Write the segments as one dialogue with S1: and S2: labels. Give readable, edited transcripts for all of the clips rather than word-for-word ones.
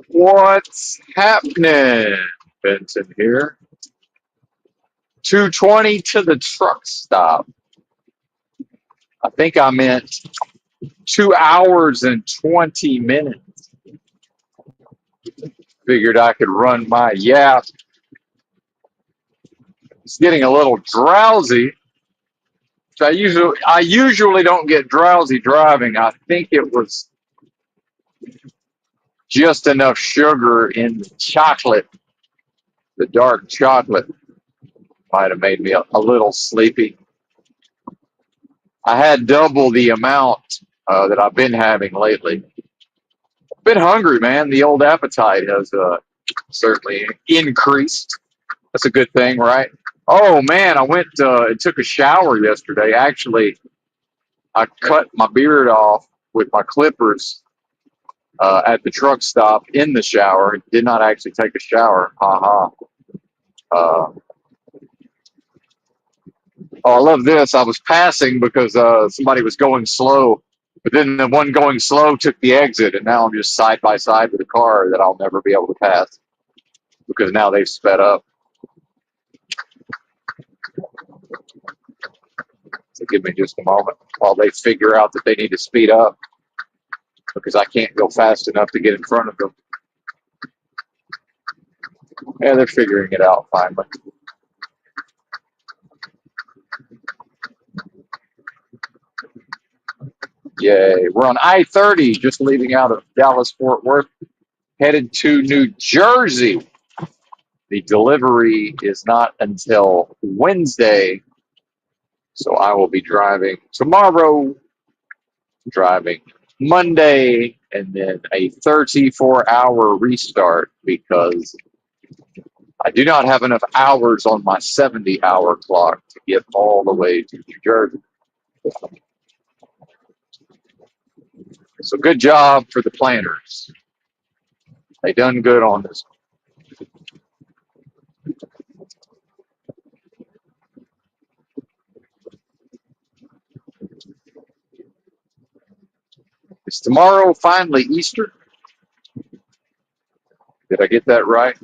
S1: What's happening? Benton here. 220 to the truck stop. I think I meant 2 hours and 20 minutes. Figured I could run my yap. It's getting a little drowsy. So I usually don't get drowsy driving. I think it was just enough sugar in the chocolate. The dark chocolate might have made me a little sleepy. I had double the amount that I've been having lately. Been hungry, man. The old appetite has certainly increased. That's a good thing, right? Oh man, I went and took a shower yesterday. Actually, I cut my beard off with my clippers at the truck stop in the shower. Did not actually take a shower. Haha. Oh, I love this. I was passing because somebody was going slow, but then the one going slow took the exit, and now I'm just side by side with a car that I'll never be able to pass because now they've sped up. So give me just a moment while they figure out that they need to speed up because I can't go fast enough to get in front of them. Yeah, they're figuring it out finally. Yay. We're on I-30, just leaving out of Dallas Fort Worth, headed to New Jersey. The delivery is not until Wednesday, so I will be driving tomorrow, driving Monday, and then a 34-hour restart because I do not have enough hours on my 70-hour clock to get all the way to New Jersey. So good job for the planners. They done good on this. Is tomorrow finally Easter? Did I get that right?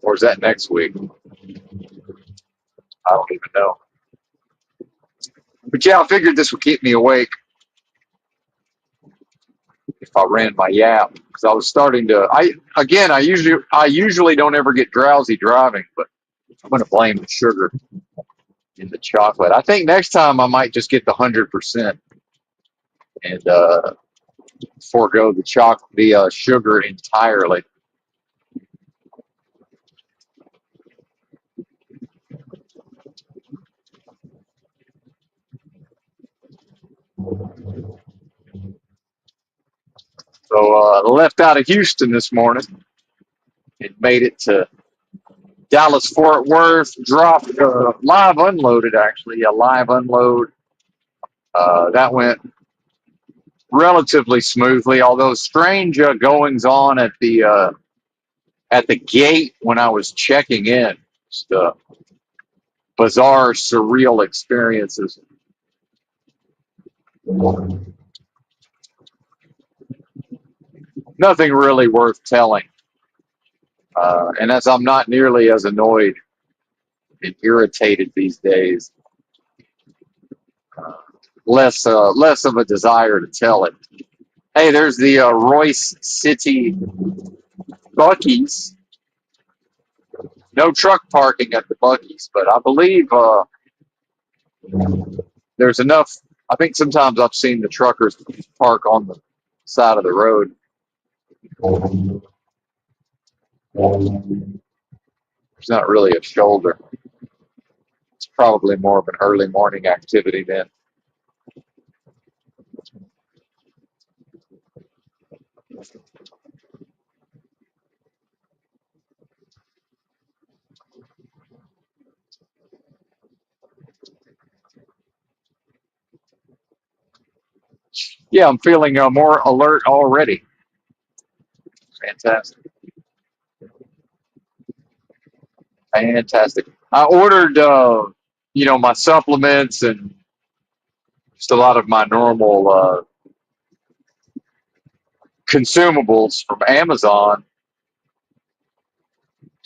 S1: Or is that next week? I don't even know. But yeah, I figured this would keep me awake if I ran my yap because I was starting to. I usually don't ever get drowsy driving, but I'm going to blame the sugar in the chocolate. I think next time I might just get the 100% and forego the sugar entirely. So left out of Houston this morning and made it to Dallas Fort Worth. Dropped live unloaded actually a live unload. That went relatively smoothly, although strange goings on at the gate when I was checking in. Just bizarre, surreal experiences. Nothing really worth telling. And as I'm not nearly as annoyed and irritated these days, uh, less of a desire to tell it. Hey, there's the Royce City Bucky's. No truck parking at the Bucky's, but I believe there's enough. I think sometimes I've seen the truckers park on the side of the road. There's not really a shoulder. It's probably more of an early morning activity then. Yeah, I'm feeling more alert already. Fantastic. Fantastic. I ordered, my supplements and just a lot of my normal consumables from Amazon,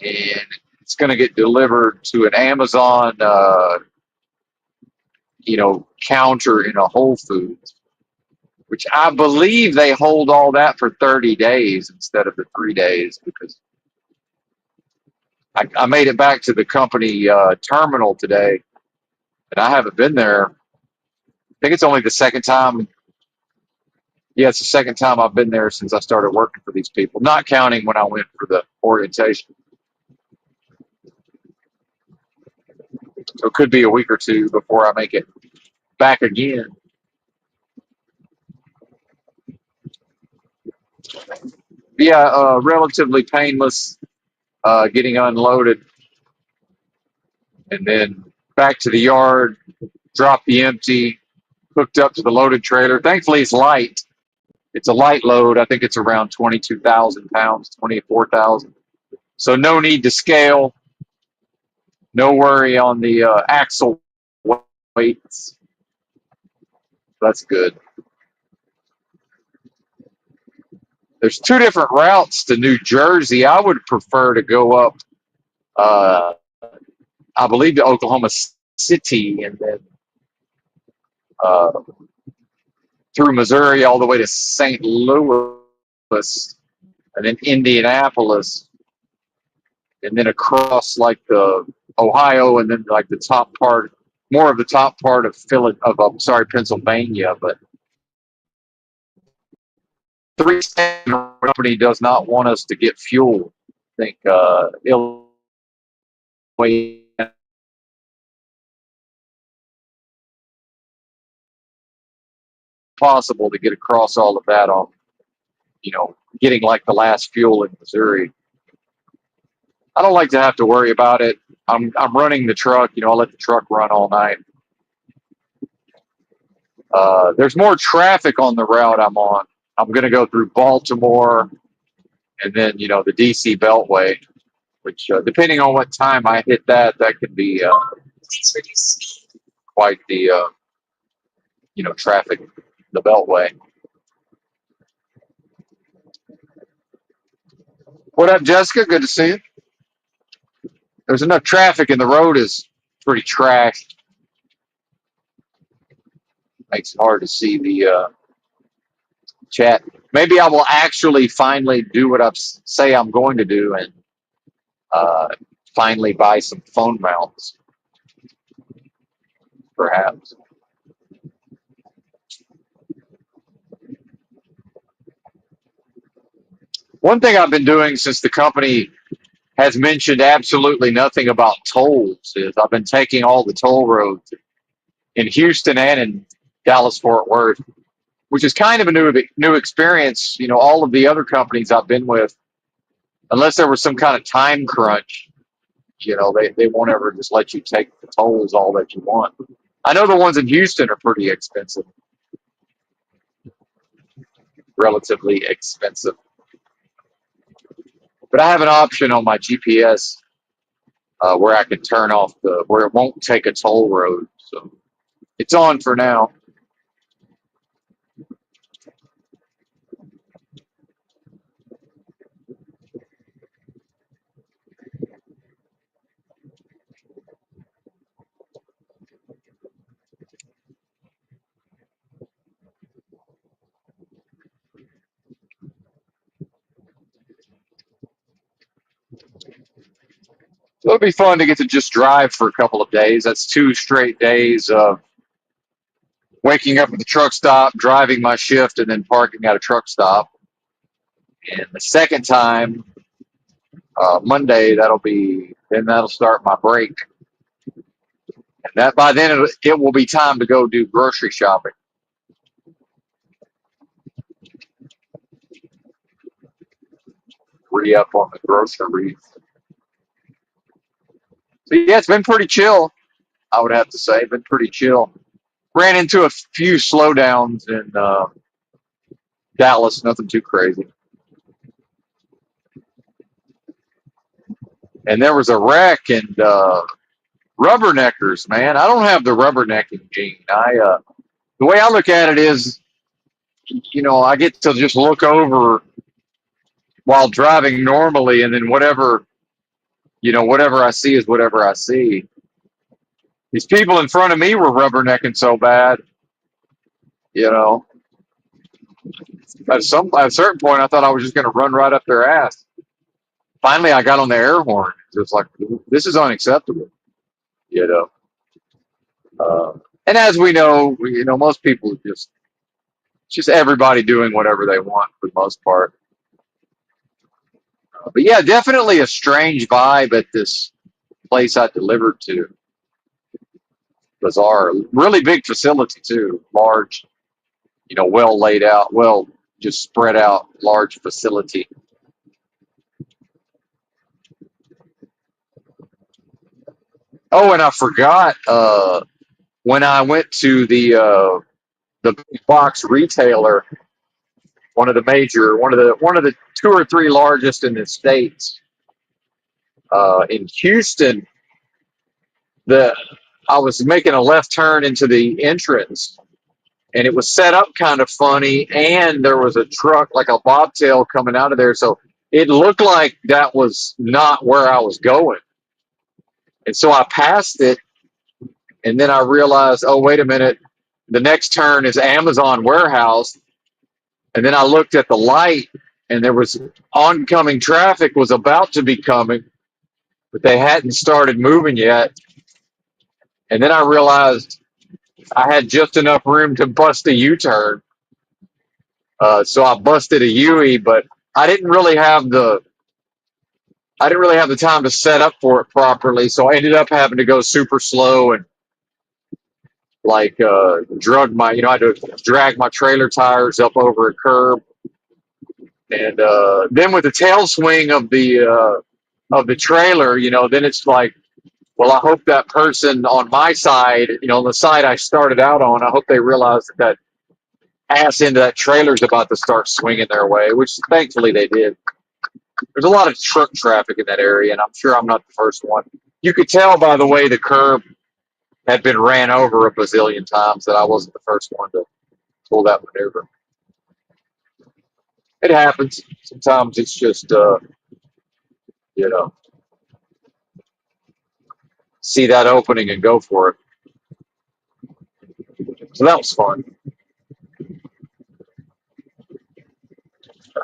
S1: and it's going to get delivered to an Amazon, counter in a Whole Foods, which I believe they hold all that for 30 days instead of the 3 days, because I made it back to the company terminal today, and I haven't been there. I think it's only the second time. Yeah, it's the second time I've been there since I started working for these people, not counting when I went for the orientation. So it could be a week or two before I make it back again. Yeah, relatively painless, getting unloaded and then back to the yard, drop the empty, hooked up to the loaded trailer. Thankfully, it's light. It's a light load. I think it's around 22,000 pounds, 24,000. So no need to scale. No worry on the axle weights. That's good. There's two different routes to New Jersey. I would prefer to go up, uh, I believe, to Oklahoma City, and then uh, through Missouri all the way to St. Louis, and then Indianapolis, and then across like the Ohio, and then like the top part, more of the top part of Pennsylvania. But three company does not want us to get fuel. I think Illinois possible to get across all of that on, getting like the last fuel in Missouri. I don't like to have to worry about it. I'm running the truck. I'll let the truck run all night. There's more traffic on the route I'm on. I'm going to go through Baltimore and then, the DC Beltway, which, depending on what time I hit that could be quite the, traffic, the Beltway. What up, Jessica? Good to see you. There's enough traffic and the road is pretty trashed. Makes it hard to see the chat. Maybe I will actually finally do what I say I'm going to do and finally buy some phone mounts, perhaps. One thing I've been doing since the company has mentioned absolutely nothing about tolls is I've been taking all the toll roads in Houston and in Dallas Fort Worth, which is kind of a new experience. All of the other companies I've been with, unless there was some kind of time crunch, they won't ever just let you take the tolls all that you want. I know the ones in Houston are pretty expensive, relatively expensive. But I have an option on my GPS where I can turn off where it won't take a toll road. So it's on for now. So it'll be fun to get to just drive for a couple of days. That's 2 straight days of waking up at the truck stop, driving my shift, and then parking at a truck stop. And the second time, Monday, that'll start my break. And that by then it will be time to go do grocery shopping. Re-up on the groceries. So yeah, it's been pretty chill, I would have to say. Been pretty chill. Ran into a few slowdowns in Dallas, nothing too crazy. And there was a wreck and rubberneckers, man. I don't have the rubbernecking gene. The way I look at it is I get to just look over while driving normally, and then whatever I see is whatever I see. These people in front of me were rubbernecking so bad, you know. At a certain point, I thought I was just going to run right up their ass. Finally, I got on the air horn. It was like, this is unacceptable, you know. And as we know, most people just everybody doing whatever they want for the most part. But yeah, definitely a strange vibe at this place I delivered to. Bizarre, really big facility too, large, well laid out, well just spread out, large facility. Oh, and I forgot when I went to the big box retailer, one of the two or three largest in the states, in Houston. The I was making a left turn into the entrance, and it was set up kind of funny, and there was a truck like a bobtail coming out of there, so it looked like that was not where I was going. And so I passed it, and then I realized, oh, wait a minute, the next turn is Amazon warehouse. And then I looked at the light, and there was oncoming traffic was about to be coming, but they hadn't started moving yet. And then I realized I had just enough room to bust a U-turn. So I busted a UE, but I didn't really have the I didn't really have the time to set up for it properly. So I ended up having to go super slow and like I had to drag my trailer tires up over a curb, and then with the tail swing of the trailer, then it's like, well, I hope that person on my side, on the side I started out on, I hope they realize that ass into that trailer is about to start swinging their way, which thankfully they did. There's a lot of truck traffic in that area, and I'm sure I'm not the first one. You could tell by the way the curb had been ran over a bazillion times that I wasn't the first one to pull that maneuver. It happens. Sometimes it's just, you know, see that opening and go for it. So that was fun.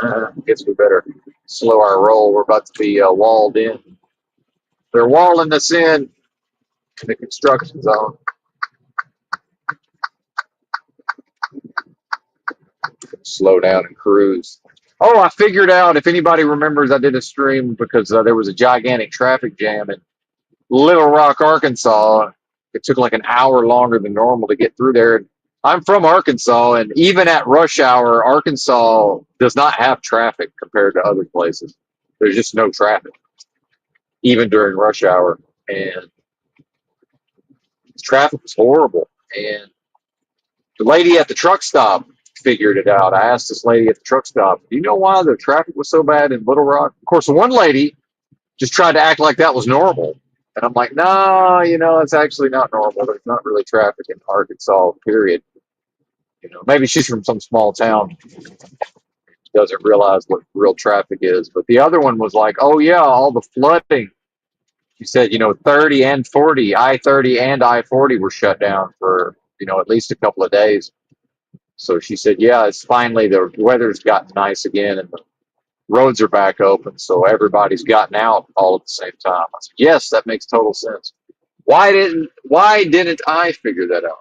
S1: I guess we better slow our roll. We're about to be walled in. They're walling us in the construction zone. Slow down and cruise. Oh, I figured out, if anybody remembers, I did a stream because there was a gigantic traffic jam in Little Rock, Arkansas. It took like an hour longer than normal to get through there. I'm from Arkansas, and even at rush hour, Arkansas does not have traffic compared to other places. There's just no traffic, even during rush hour. And traffic was horrible. And the lady at the truck stop figured it out. I asked this lady at the truck stop, do you know why the traffic was so bad in Little Rock? Of course, the one lady just tried to act like that was normal. And I'm like, no, it's actually not normal. There's not really traffic in Arkansas, period. Maybe she's from some small town, doesn't realize what real traffic is. But the other one was like, oh, yeah, all the flooding. She said, 30 and 40, I-30 and I-40 were shut down for, at least a couple of days. So she said, yeah, it's finally the weather's gotten nice again and the roads are back open. So everybody's gotten out all at the same time. I said, yes, that makes total sense. Why didn't I figure that out?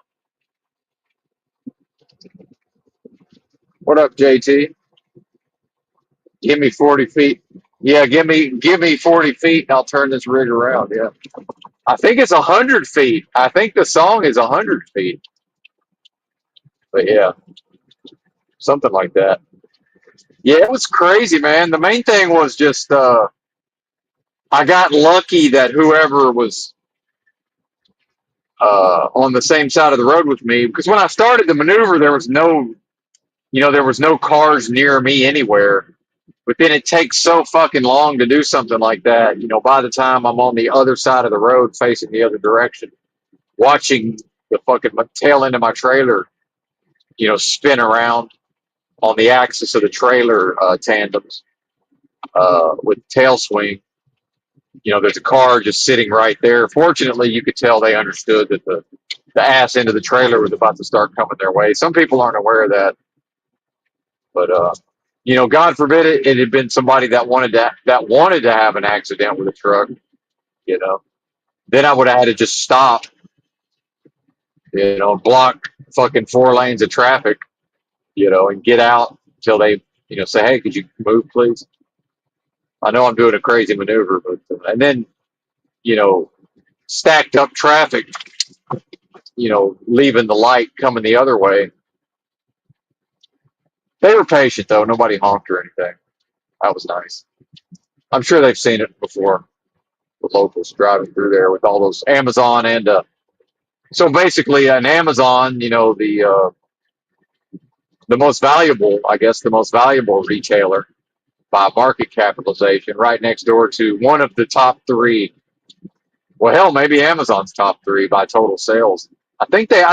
S1: What up, JT? Give me 40 feet. Yeah, give me 40 feet and I'll turn this rig around. Yeah. I think it's 100 feet. I think the song is 100 feet. But yeah, something like that. Yeah, it was crazy, man. The main thing was just I got lucky that whoever was on the same side of the road with me, because when I started the maneuver, there was no cars near me anywhere. But then it takes so fucking long to do something like that. By the time I'm on the other side of the road facing the other direction, watching the fucking tail end of my trailer, spin around. on the axis of the trailer tandems with tail swing. There's a car just sitting right there. Fortunately, you could tell they understood that the ass end of the trailer was about to start coming their way. Some people aren't aware of that, but God forbid it had been somebody that wanted to have an accident with a truck. You know, then I would have had to just stop. Block fucking 4 lanes of traffic. And get out until they say, hey, could you move, please? I know I'm doing a crazy maneuver, but and then you know stacked up traffic. Leaving the light coming the other way. They were patient though. Nobody honked or anything. That was nice. I'm sure they've seen it before. The locals driving through there with all those Amazon and so basically an Amazon, the most valuable, I guess, the most valuable retailer by market capitalization, right next door to one of the top three. Well, hell, maybe Amazon's top three by total sales. I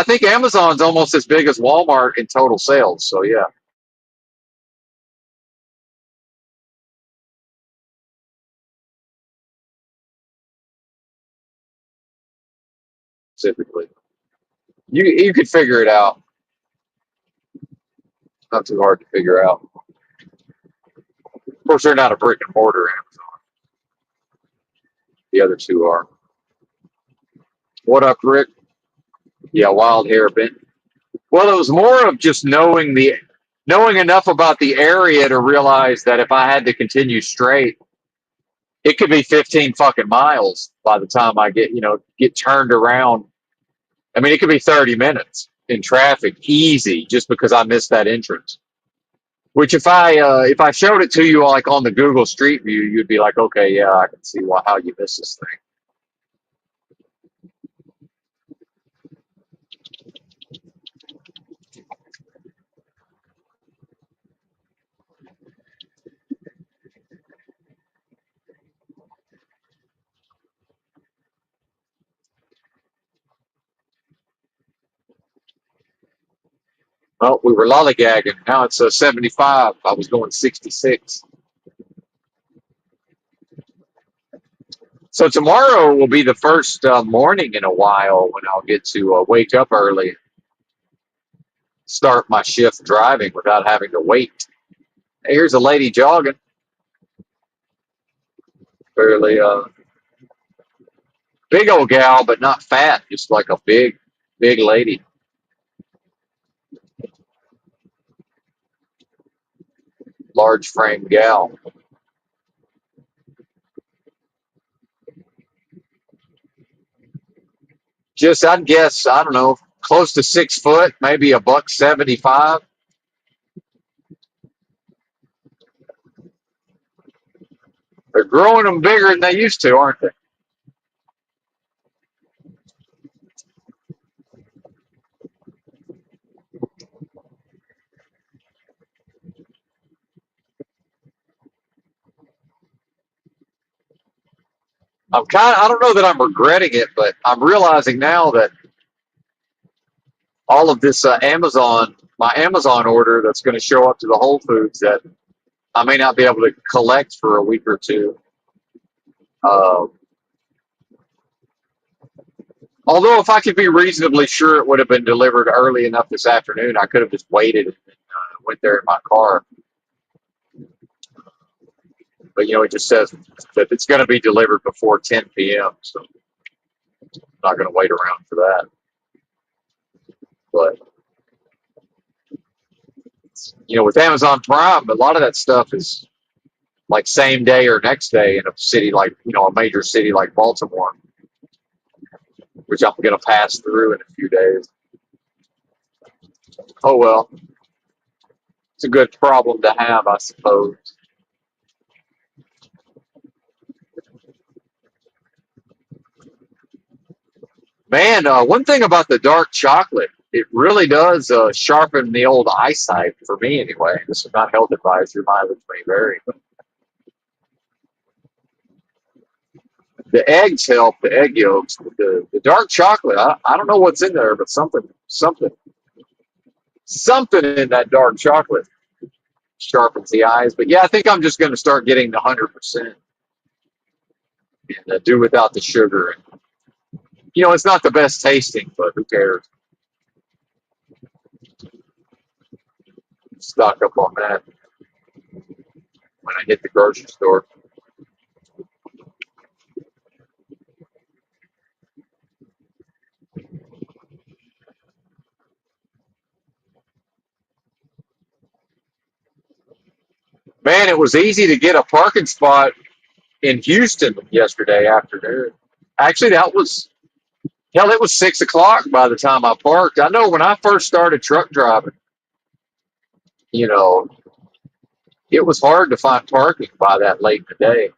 S1: think Amazon's almost as big as Walmart in total sales. So yeah, typically you could figure it out. Not too hard to figure out. Of course, they're not a brick and mortar. The other two are. What up, Rick? Yeah, wild hair bent. Well, it was more of just knowing enough about the area to realize that if I had to continue straight, it could be 15 fucking miles by the time I get turned around. I mean, it could be 30 minutes in traffic, easy, just because I missed that entrance. Which if I showed it to you like on the Google Street View, you'd be like, okay, yeah, I can see how you missed this thing. Well, we were lollygagging. Now it's 75. I was going 66. So tomorrow will be the first morning in a while when I'll get to wake up early, start my shift driving without having to wait. Hey, here's a lady jogging, fairly big old gal, but not fat, just like a big lady, large frame gal. Just I'd guess, I don't know, close to 6 foot, maybe a buck 75. They're growing them bigger than they used to, aren't they? I don't know that I'm regretting it, but I'm realizing now that all of this my Amazon order that's going to show up to the Whole Foods that I may not be able to collect for a week or two. Uh, Although if I could be reasonably sure it would have been delivered early enough this afternoon, I could have just waited and went there in my car. But it just says that it's going to be delivered before 10 p.m. So I'm not going to wait around for that. But with Amazon Prime, a lot of that stuff is like same day or next day in a city like a major city like Baltimore, which I'm going to pass through in a few days. Oh well, it's a good problem to have, I suppose. Man, one thing about the dark chocolate, it really does sharpen the old eyesight for me anyway. This is not health advice. Your mileage may vary, but the eggs help, the egg yolks. But the dark chocolate, I don't know what's in there, but something in that dark chocolate. sharpens the eyes. But yeah, I think I'm just going to start getting the 100% and do without the sugar. You know, it's not the best tasting, but who cares? Stock up on that when I hit the grocery store. Man, it was easy to get a parking spot in Houston yesterday afternoon. Actually, that was hell. It was 6 o'clock by the time I parked. I know when I first started truck driving, you know, it was hard to find parking by that late in the day.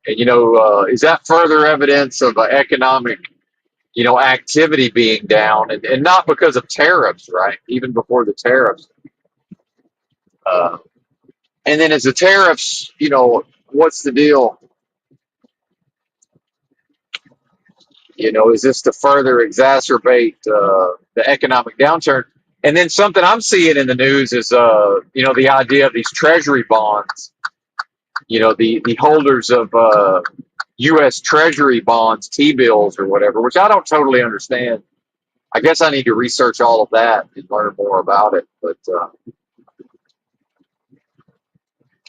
S1: And is that further evidence of economic, activity being down, and not because of tariffs, right? Even before the tariffs, uh, and then as the tariffs, what's the deal? Is this to further exacerbate the economic downturn? And then something I'm seeing in the news is, the idea of these treasury bonds. The holders of U.S. Treasury bonds, T-bills or whatever, which I don't totally understand. I guess I need to research all of that and learn more about it. But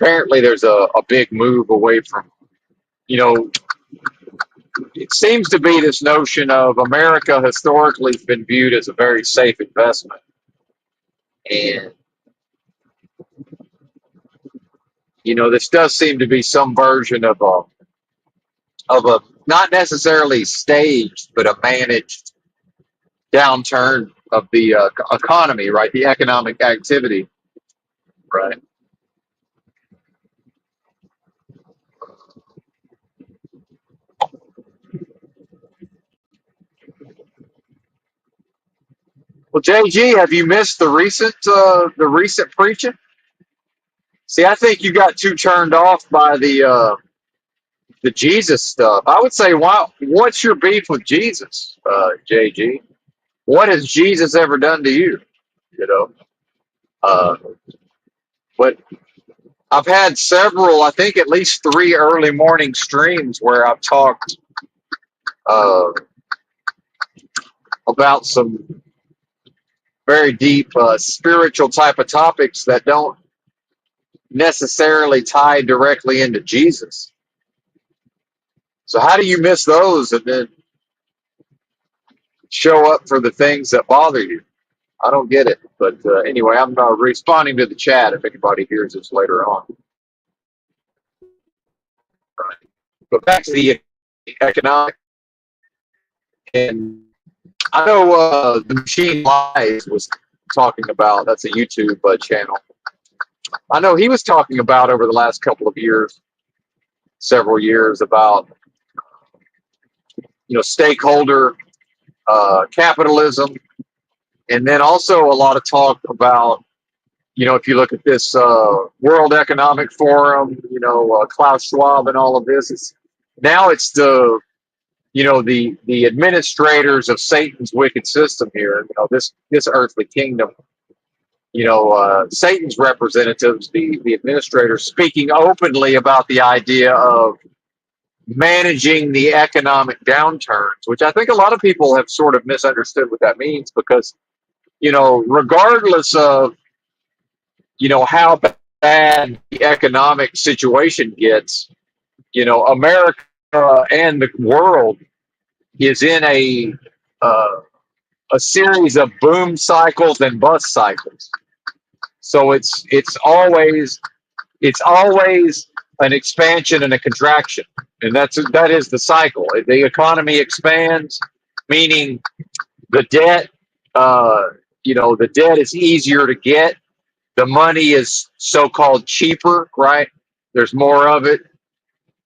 S1: apparently there's a big move away from, you know, it seems to be this notion of America historically has been viewed as a very safe investment. And, this does seem to be some version of a not necessarily staged, but a managed downturn of the economy, right? The economic activity, right? Well, JG, have you missed the recent preaching? See, I think you got too turned off by the Jesus stuff. I would say, what's your beef with Jesus, JG? What has Jesus ever done to you? You know, uh, but I've had several, I think at least three early morning streams where I've talked uh, about some very deep spiritual type of topics that don't necessarily tie directly into Jesus. So how do you miss those and then show up for the things that bother you? I don't get it. But anyway, I'm responding to the chat if anybody hears this later on. Right. But back to the economic, and I know the Machine Lies was talking about, that's a YouTube channel. I know he was talking about over the last couple of years, several years, about stakeholder capitalism, and then also a lot of talk about, if you look at this World Economic Forum, Klaus Schwab and all of this, it's the administrators of Satan's wicked system here, this earthly kingdom, Satan's representatives, the administrators, speaking openly about the idea of managing the economic downturns, which I think a lot of people have sort of misunderstood what that means, because regardless of how bad the economic situation gets, America and the world is in uh, a series of boom cycles and bust cycles. So it's always an expansion and a contraction, and that is the cycle. The economy expands, meaning the debt, the debt is easier to get. The money is so-called cheaper, right? There's more of it,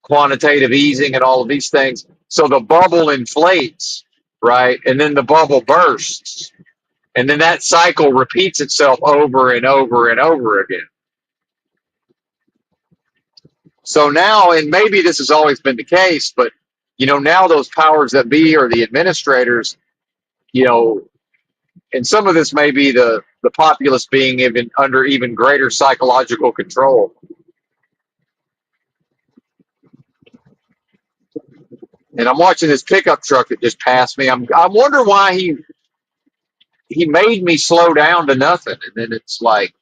S1: quantitative easing and all of these things. So the bubble inflates, right? And then the bubble bursts. And then that cycle repeats itself over and over and over again. So now, and maybe this has always been the case, but now those powers that be, or the administrators, you know, And some of this may be the populace being even under even greater psychological control. And I'm watching this pickup truck that just passed me. I wonder why he made me slow down to nothing, and then it's like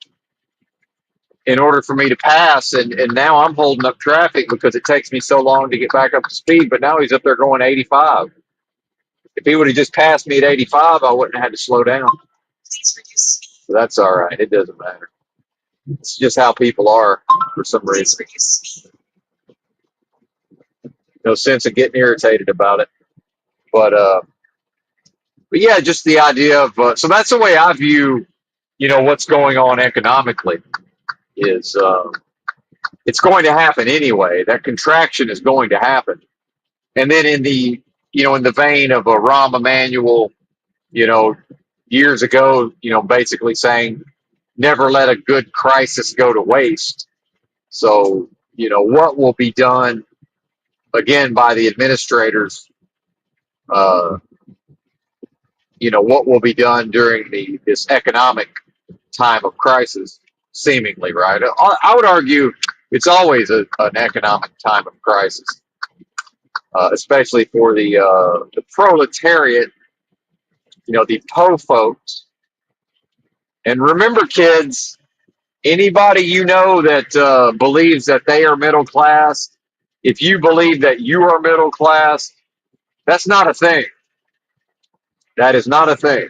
S1: in order for me to pass, and now I'm holding up traffic because it takes me so long to get back up to speed. But now he's up there going 85. If he would have just passed me at 85, I wouldn't have had to slow down. So that's all right. It doesn't matter. It's just how people are for some reason. No sense in getting irritated about it. But yeah, just the idea of so that's the way I view, what's going on economically is it's going to happen anyway. That contraction is going to happen, and then in the vein of a Rahm Emanuel, you know, years ago, basically saying never let a good crisis go to waste. So what will be done again by the administrators, uh, what will be done during this economic time of crisis, seemingly, right? I would argue it's always an economic time of crisis, especially for the proletariat, the po folks. And remember, kids, anybody that believes that they are middle class, if you believe that you are middle class, that's not a thing. That is not a thing.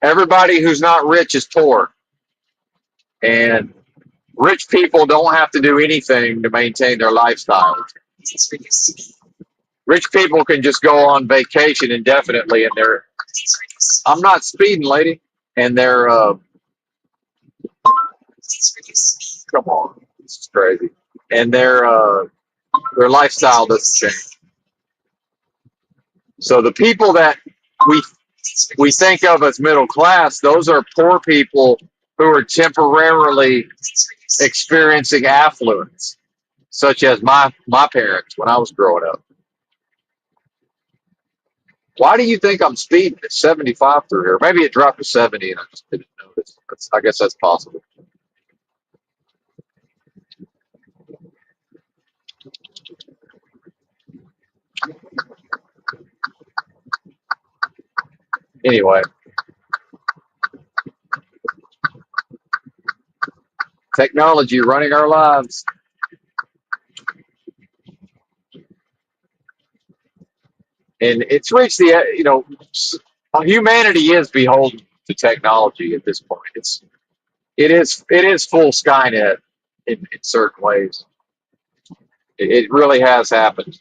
S1: Everybody who's not rich is poor. And rich people don't have to do anything to maintain their lifestyle. Rich people can just go on vacation indefinitely, and I'm not speeding, lady. And come on, this is crazy. And their lifestyle doesn't change. So the people that we we think of as middle class, those are poor people who are temporarily experiencing affluence, such as my parents when I was growing up. Why do you think I'm speeding at 75 through here? Maybe it dropped to 70 and I just didn't notice. I guess that's possible. Anyway, technology running our lives. And it's reached humanity is beholden to technology at this point. It is full Skynet in certain ways. It really has happened.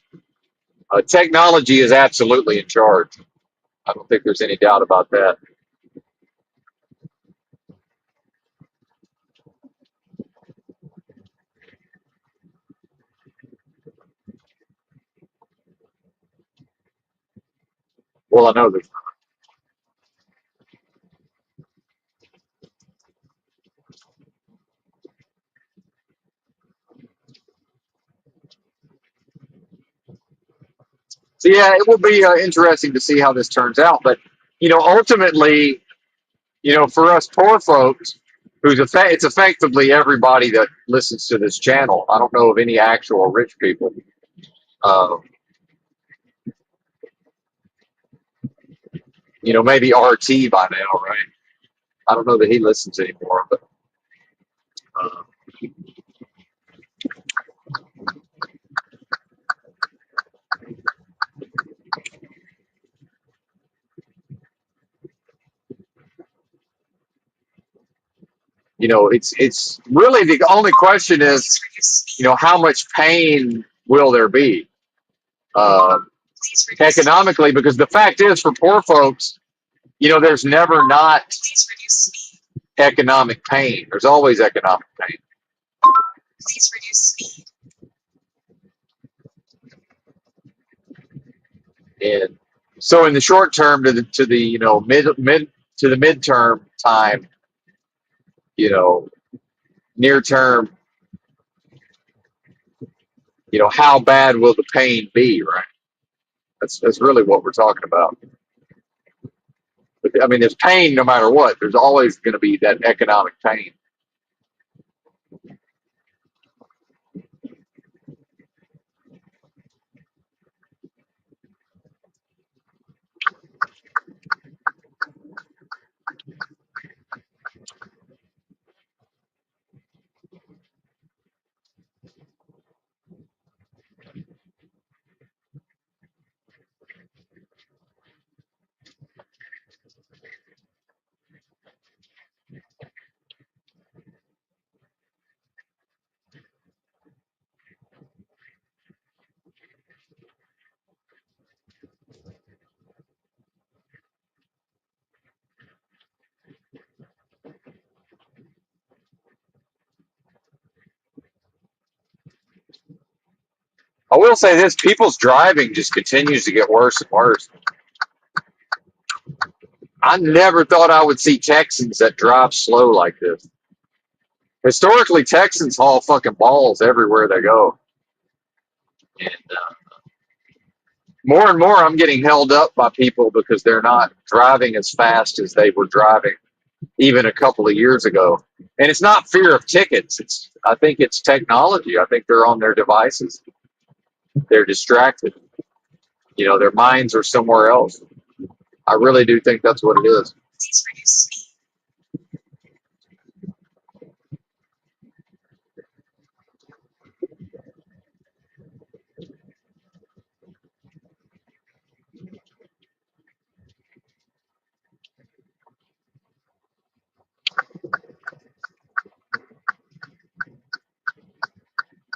S1: Technology is absolutely in charge. I don't think there's any doubt about that. Well, I know that. So yeah, it will be interesting to see how this turns out. But ultimately, for us poor folks, it's effectively everybody that listens to this channel. I don't know of any actual rich people. Uh, maybe RT by now, right? I don't know that he listens anymore, but uh, it's really the only question is, how much pain will there be uh, economically? Because the fact is, for poor folks, there's never not economic pain. There's always economic pain. And so in the short term to the mid to the midterm time, you know, near term, how bad will the pain be, right? That's really what we're talking about. I mean, there's pain no matter what. There's always going to be that economic pain. I will say this: people's driving just continues to get worse and worse. I never thought I would see Texans that drive slow like this. Historically, Texans haul fucking balls everywhere they go, and more and more, I'm getting held up by people because they're not driving as fast as they were driving even a couple of years ago. And it's not fear of tickets. I think it's technology. I think they're on their devices. They're distracted. Their minds are somewhere else. I really do think that's what it is.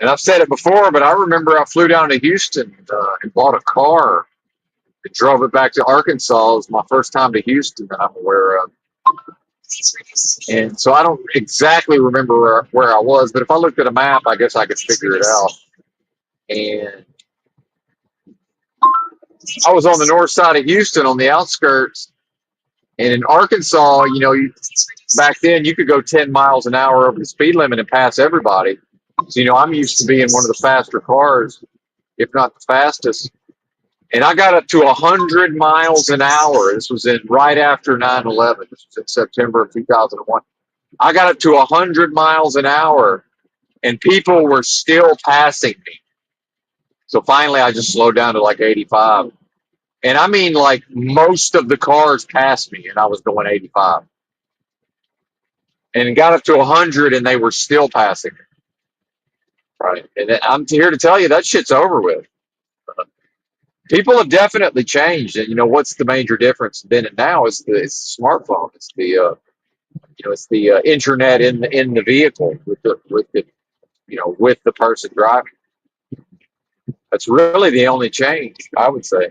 S1: And I've said it before, but I remember I flew down to Houston and bought a car and drove it back to Arkansas. It was my first time to Houston that I'm aware of. And so I don't exactly remember where I was, but if I looked at a map, I guess I could figure it out. And I was on the north side of Houston on the outskirts. And in Arkansas, back then you could go 10 miles an hour over the speed limit and pass everybody. So, I'm used to being one of the faster cars, if not the fastest. And I got up to 100 miles an hour. This was in right after 9/11. This was in September of 2001. I got up to 100 miles an hour, and people were still passing me. So finally, I just slowed down to like 85. And I mean, like most of the cars passed me, and I was going 85. And it got up to 100, and they were still passing me. Right. And I'm here to tell you that shit's over with. People have definitely changed, and what's the major difference then and now is it's the smartphone. It's the internet in the vehicle with the person driving. That's really the only change, I would say.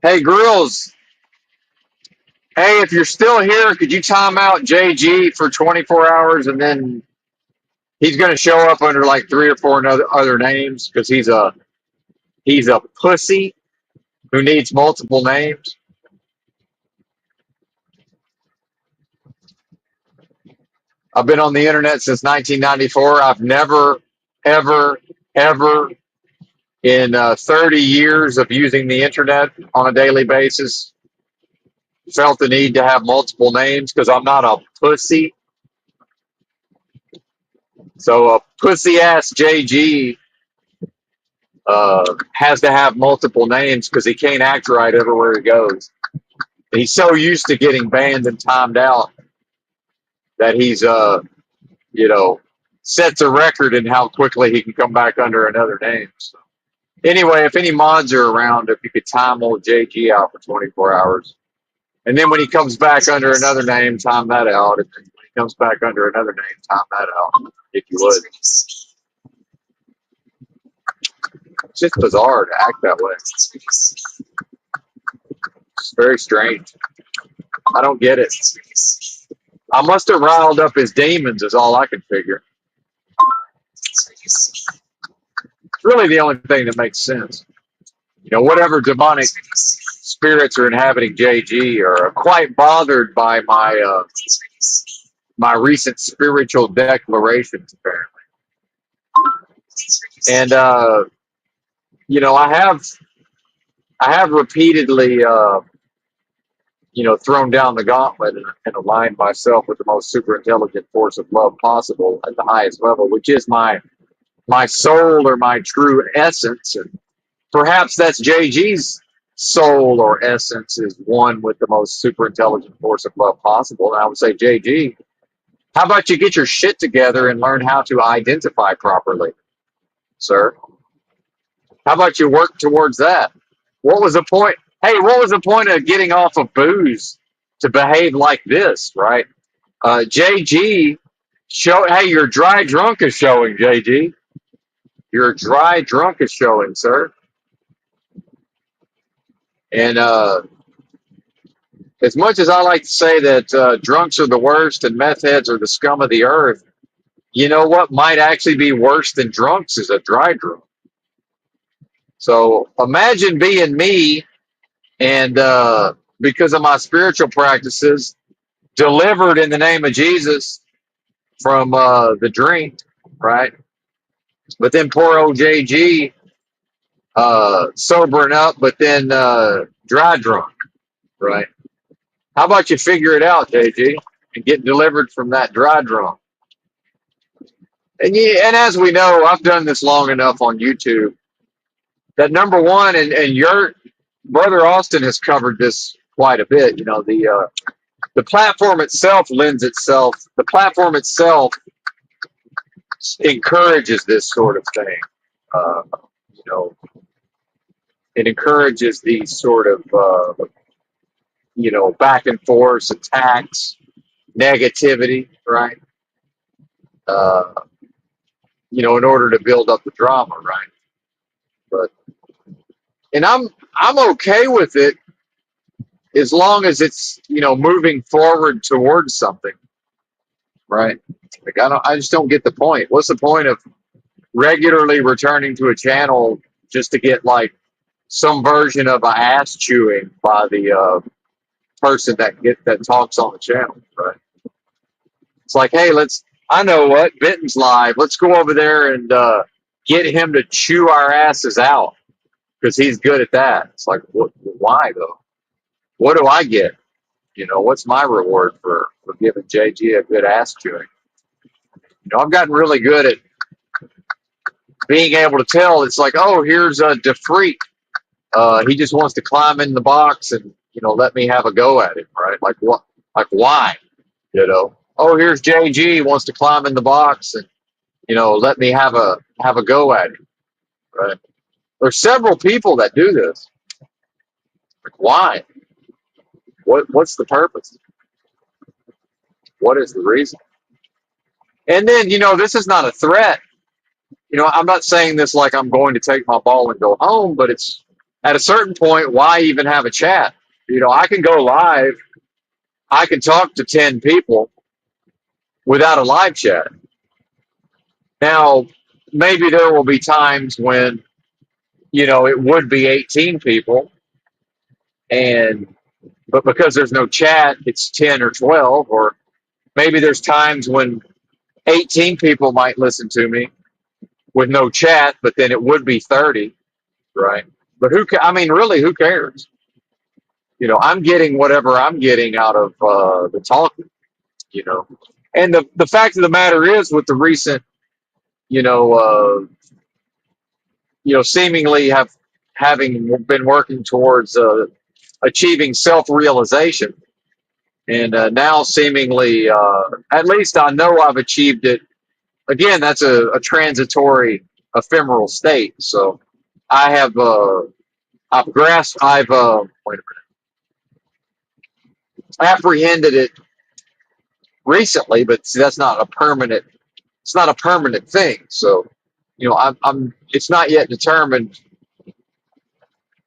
S1: Hey, Grills. Hey, if you're still here, could you time out JG for 24 hours, and then he's going to show up under like three or four other names because he's a pussy who needs multiple names. I've been on the internet since 1994. I've never, ever, ever in 30 years of using the internet on a daily basis felt the need to have multiple names because I'm not a pussy. So a pussy ass JG has to have multiple names because he can't act right everywhere he goes. And he's so used to getting banned and timed out that he's you know sets a record in how quickly he can come back under another name. So anyway, if any mods are around, if you could time old JG out for 24 hours. And then when he comes back under another name, time that out. And then when he comes back under another name, time that out, if you would. It's just bizarre to act that way. It's very strange. I don't get it. I must have riled up his demons is all I can figure. It's really the only thing that makes sense. You know, whatever demonic spirits are inhabiting JG are quite bothered by my recent spiritual declarations, apparently. And you know, I have repeatedly thrown down the gauntlet and aligned myself with the most super intelligent force of love possible at the highest level, which is my soul or my true essence. And perhaps that's JG's soul or essence is one with the most super intelligent force of love possible. And I would say, JG, how about you get your shit together and learn how to identify properly, sir? How about you work towards that? What was the point? Hey, what was the point of getting off of booze to behave like this, right? JG, hey, your dry drunk is showing, JG. Your dry drunk is showing, sir. And as much as I like to say that drunks are the worst and meth heads are the scum of the earth, you know what might actually be worse than drunks is a dry drunk. So imagine being me and because of my spiritual practices, delivered in the name of Jesus from the drink, right? But then poor old JG sobering up, but then dry drunk, right? How about you figure it out, JG, and get delivered from that dry drunk? And as we know, I've done this long enough on YouTube that number one, and your brother Austin has covered this quite a bit. You know, the platform itself lends itself. The platform itself encourages this sort of thing. You know, it encourages these sort of back and forth attacks, negativity, right? In order to build up the drama, right? And I'm okay with it as long as it's moving forward towards something, right? Like I just don't get the point. What's the point of regularly returning to a channel just to get like some version of a ass chewing by the person that talks on the channel, right? It's like, hey, I know what Benton's live. Let's go over there and get him to chew our asses out because he's good at that. It's like, why though? What do I get? What's my reward for giving JG a good ass chewing? I've gotten really good at being able to tell. It's like, oh, here's a DeFreak. He just wants to climb in the box and let me have a go at him, right? Like what? Like why? Oh, here's JG wants to climb in the box and let me have a go at him, right? There's several people that do this. Like why? What's the purpose? What is the reason? And then this is not a threat. I'm not saying this like I'm going to take my ball and go home, but it's at a certain point, why even have a chat? I can go live. I can talk to 10 people without a live chat. Now, maybe there will be times when, it would be 18 people. But because there's no chat, it's 10 or 12. Or maybe there's times when 18 people might listen to me with no chat, but then it would be 30, right? But really, who cares? I'm getting whatever I'm getting out of the talking, And the fact of the matter is, with the recent, seemingly having been working towards achieving self-realization, and now seemingly, at least I know I've achieved it again, that's a transitory, ephemeral state. So I have, I've grasped, I've, wait a minute, apprehended it recently, but see, that's not a permanent, it's not a permanent thing. So, it's not yet determined,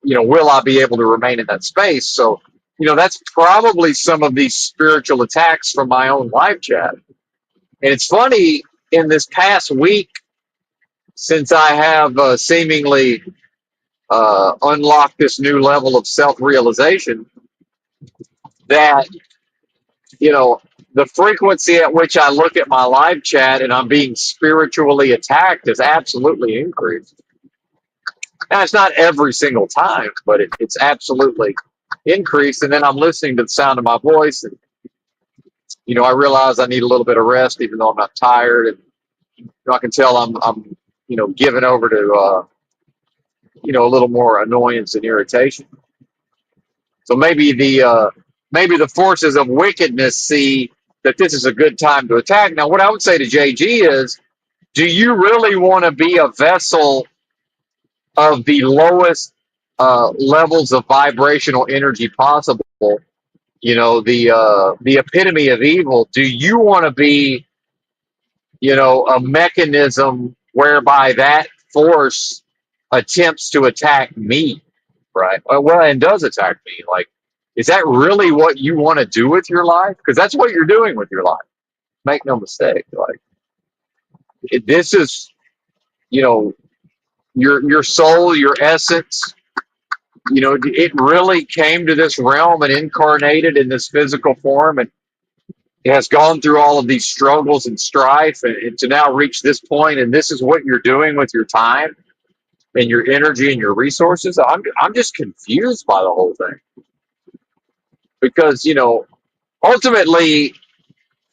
S1: will I be able to remain in that space? So, that's probably some of these spiritual attacks from my own live chat. And it's funny, in this past week, since I have seemingly unlocked this new level of self realization, that, you know, the frequency at which I look at my live chat and I'm being spiritually attacked has absolutely increased. Now, it's not every single time, but it's absolutely increased. And then I'm listening to the sound of my voice, and I realize I need a little bit of rest, even though I'm not tired. And I can tell I'm giving over to a little more annoyance and irritation. So maybe the forces of wickedness see that this is a good time to attack. Now, what I would say to JG is, do you really want to be a vessel of the lowest levels of vibrational energy possible? The epitome of evil. Do you want to be, a mechanism whereby that force attempts to attack me, right? Well, and does attack me. Like, is that really what you want to do with your life? Because that's what you're doing with your life. Make no mistake. Like, this is, your soul, your essence. It really came to this realm and incarnated in this physical form, and it has gone through all of these struggles and strife, and to now reach this point, and this is what you're doing with your time and your energy and your resources. I'm just confused by the whole thing, because ultimately,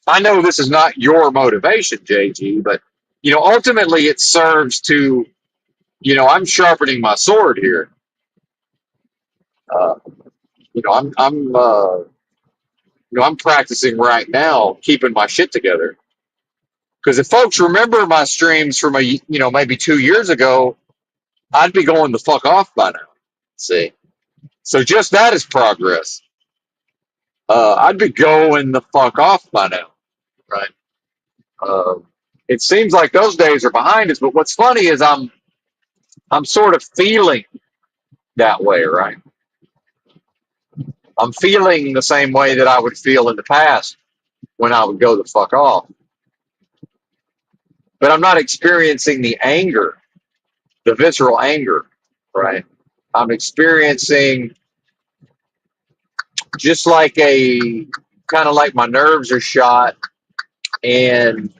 S1: I know this is not your motivation, JG, but ultimately it serves to, I'm sharpening my sword here. uh, I'm practicing right now, keeping my shit together. Because if folks remember my streams from maybe 2 years ago, I'd be going the fuck off by now. See, so just that is progress. I'd be going the fuck off by now, right? Uh, it seems like those days are behind us. But what's funny is I'm sort of feeling that way, right? I'm feeling the same way that I would feel in the past when I would go the fuck off. But I'm not experiencing the anger, the visceral anger, right? I'm experiencing just like a kind of like my nerves are shot, and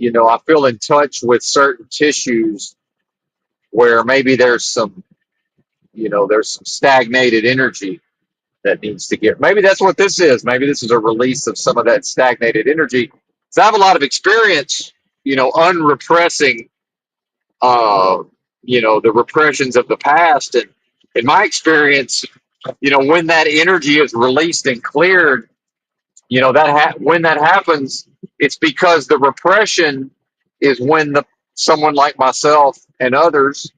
S1: I feel in touch with certain tissues where maybe there's some stagnated energy that needs to get. Maybe that's what this is. Maybe this is a release of some of that stagnated energy. So I have a lot of experience, unrepressing, the repressions of the past. And in my experience, when that energy is released and cleared, when that happens, it's because the repression is when someone like myself and others,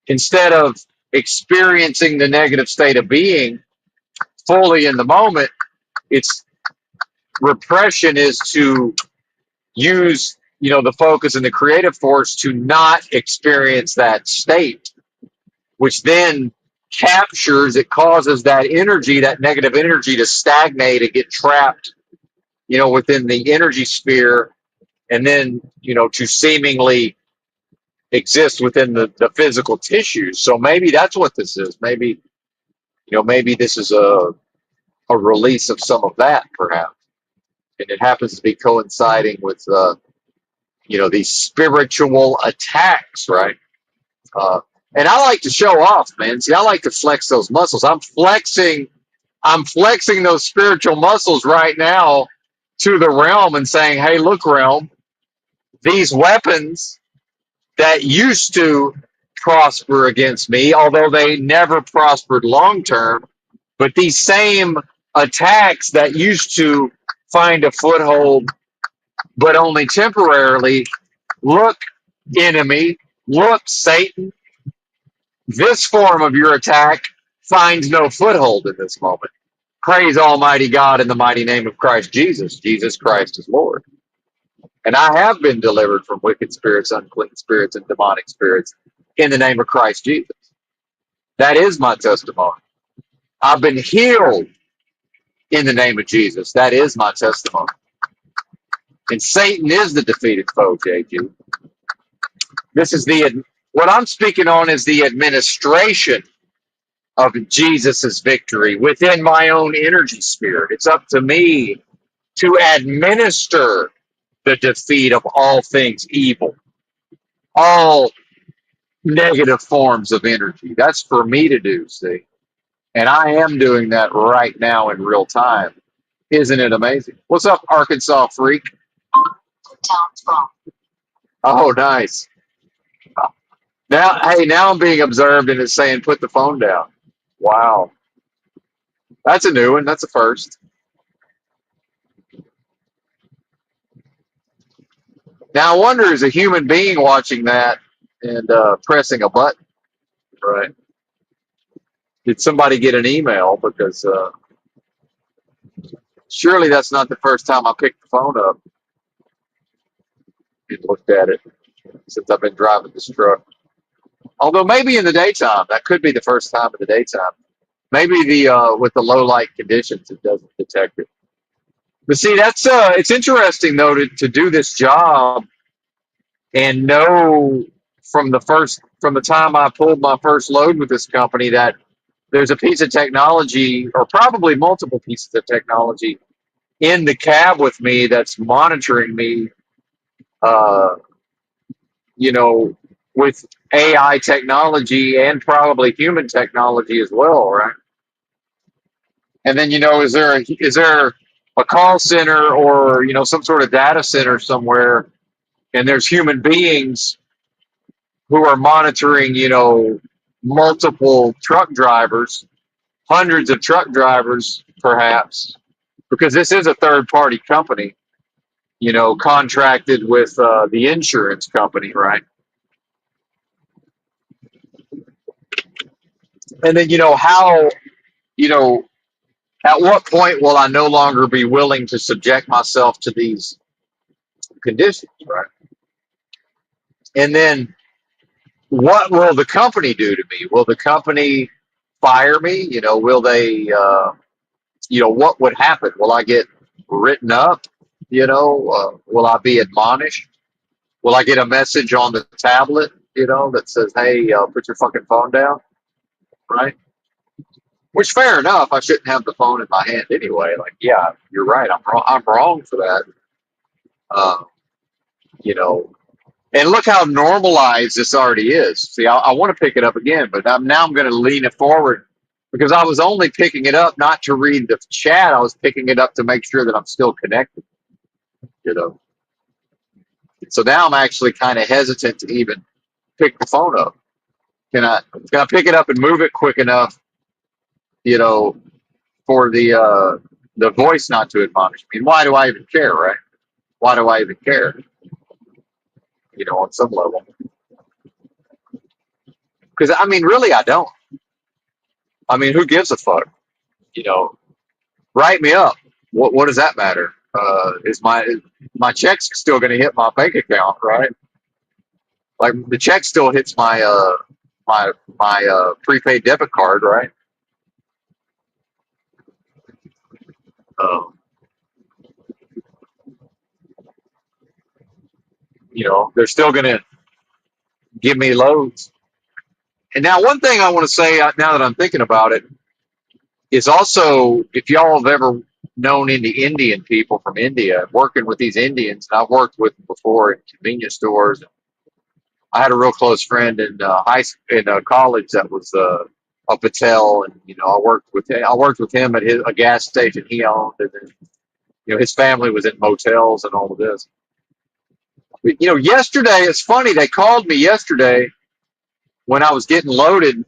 S1: instead of experiencing the negative state of being fully in the moment, it's repression is to use the focus and the creative force to not experience that state, which then causes that energy, that negative energy, to stagnate and get trapped within the energy sphere, and then to seemingly exist within the physical tissues. So maybe that's what this is. Maybe this is a release of some of that, perhaps. And it happens to be coinciding with these spiritual attacks, right? And I like to show off, man. See, I like to flex those muscles. I'm flexing those spiritual muscles right now to the realm and saying, hey, look, realm, these weapons that used to prosper against me, although they never prospered long term, but these same attacks that used to find a foothold but only temporarily. Look, enemy, look, Satan, this form of your attack finds no foothold in this moment. Praise Almighty God in the mighty name of Christ Jesus. Jesus Christ is Lord. And I have been delivered from wicked spirits, unclean spirits, and demonic spirits in the name of Christ Jesus. That is my testimony. I've been healed in the name of Jesus. That is my testimony. And Satan is the defeated foe, JG. This is what I'm speaking on is the administration of Jesus's victory within my own energy spirit. It's up to me to administer the defeat of all things evil, all negative forms of energy. That's for me to do, see? And I am doing that right now in real time. Isn't it amazing? What's up, Arkansas freak? Oh, nice. Now, hey, now I'm being observed and it's saying put the phone down. Wow. That's a new one. That's a first. Now, I wonder, is a human being watching that and pressing a button, right? Did somebody get an email? Because surely that's not the first time I picked the phone up and looked at it since I've been driving this truck. Although maybe in the daytime, that could be the first time in the daytime. Maybe the with the low light conditions, it doesn't detect it. But see, that's it's interesting though to do this job and know from the time I pulled my first load with this company that there's a piece of technology or probably multiple pieces of technology in the cab with me that's monitoring me, uh, you know, with AI technology and probably human technology as well, right? And then, is there a call center or, some sort of data center somewhere and there's human beings who are monitoring, multiple truck drivers, hundreds of truck drivers, perhaps, because this is a third party company, contracted with the insurance company, right? And then, you know, at what point will I no longer be willing to subject myself to these conditions, right? And then what will the company do to me? Will the company fire me? Will they, what would happen? Will I get written up? Will I be admonished? Will I get a message on the tablet, that says, hey, put your fucking phone down, right? Which, fair enough, I shouldn't have the phone in my hand anyway. Like, yeah, you're right. I'm wrong for that. Uh, you know, and look how normalized this already is. See, I want to pick it up again, but now I'm going to lean it forward because I was only picking it up not to read the chat. I was picking it up to make sure that I'm still connected. You know, so now I'm actually kind of hesitant to even pick the phone up. Can I pick it up and move it quick enough? You know, for the voice not to admonish me. And why do I even care, right? Why do I even care? On some level, because I mean, really, I don't. I mean, who gives a fuck? You know, write me up. What does that matter? Is my check's still going to hit my bank account, right? Like the check still hits my prepaid debit card, right? Um, they're still going to give me loads. And now, one thing I want to say now that I'm thinking about it is also if y'all have ever known any Indian people from India, working with these Indians, and I've worked with them before in convenience stores. I had a real close friend in college that was a Patel, and I worked with him at a gas station he owned, and then his family was in motels and all of this. But, yesterday it's funny they called me yesterday when I was getting loaded,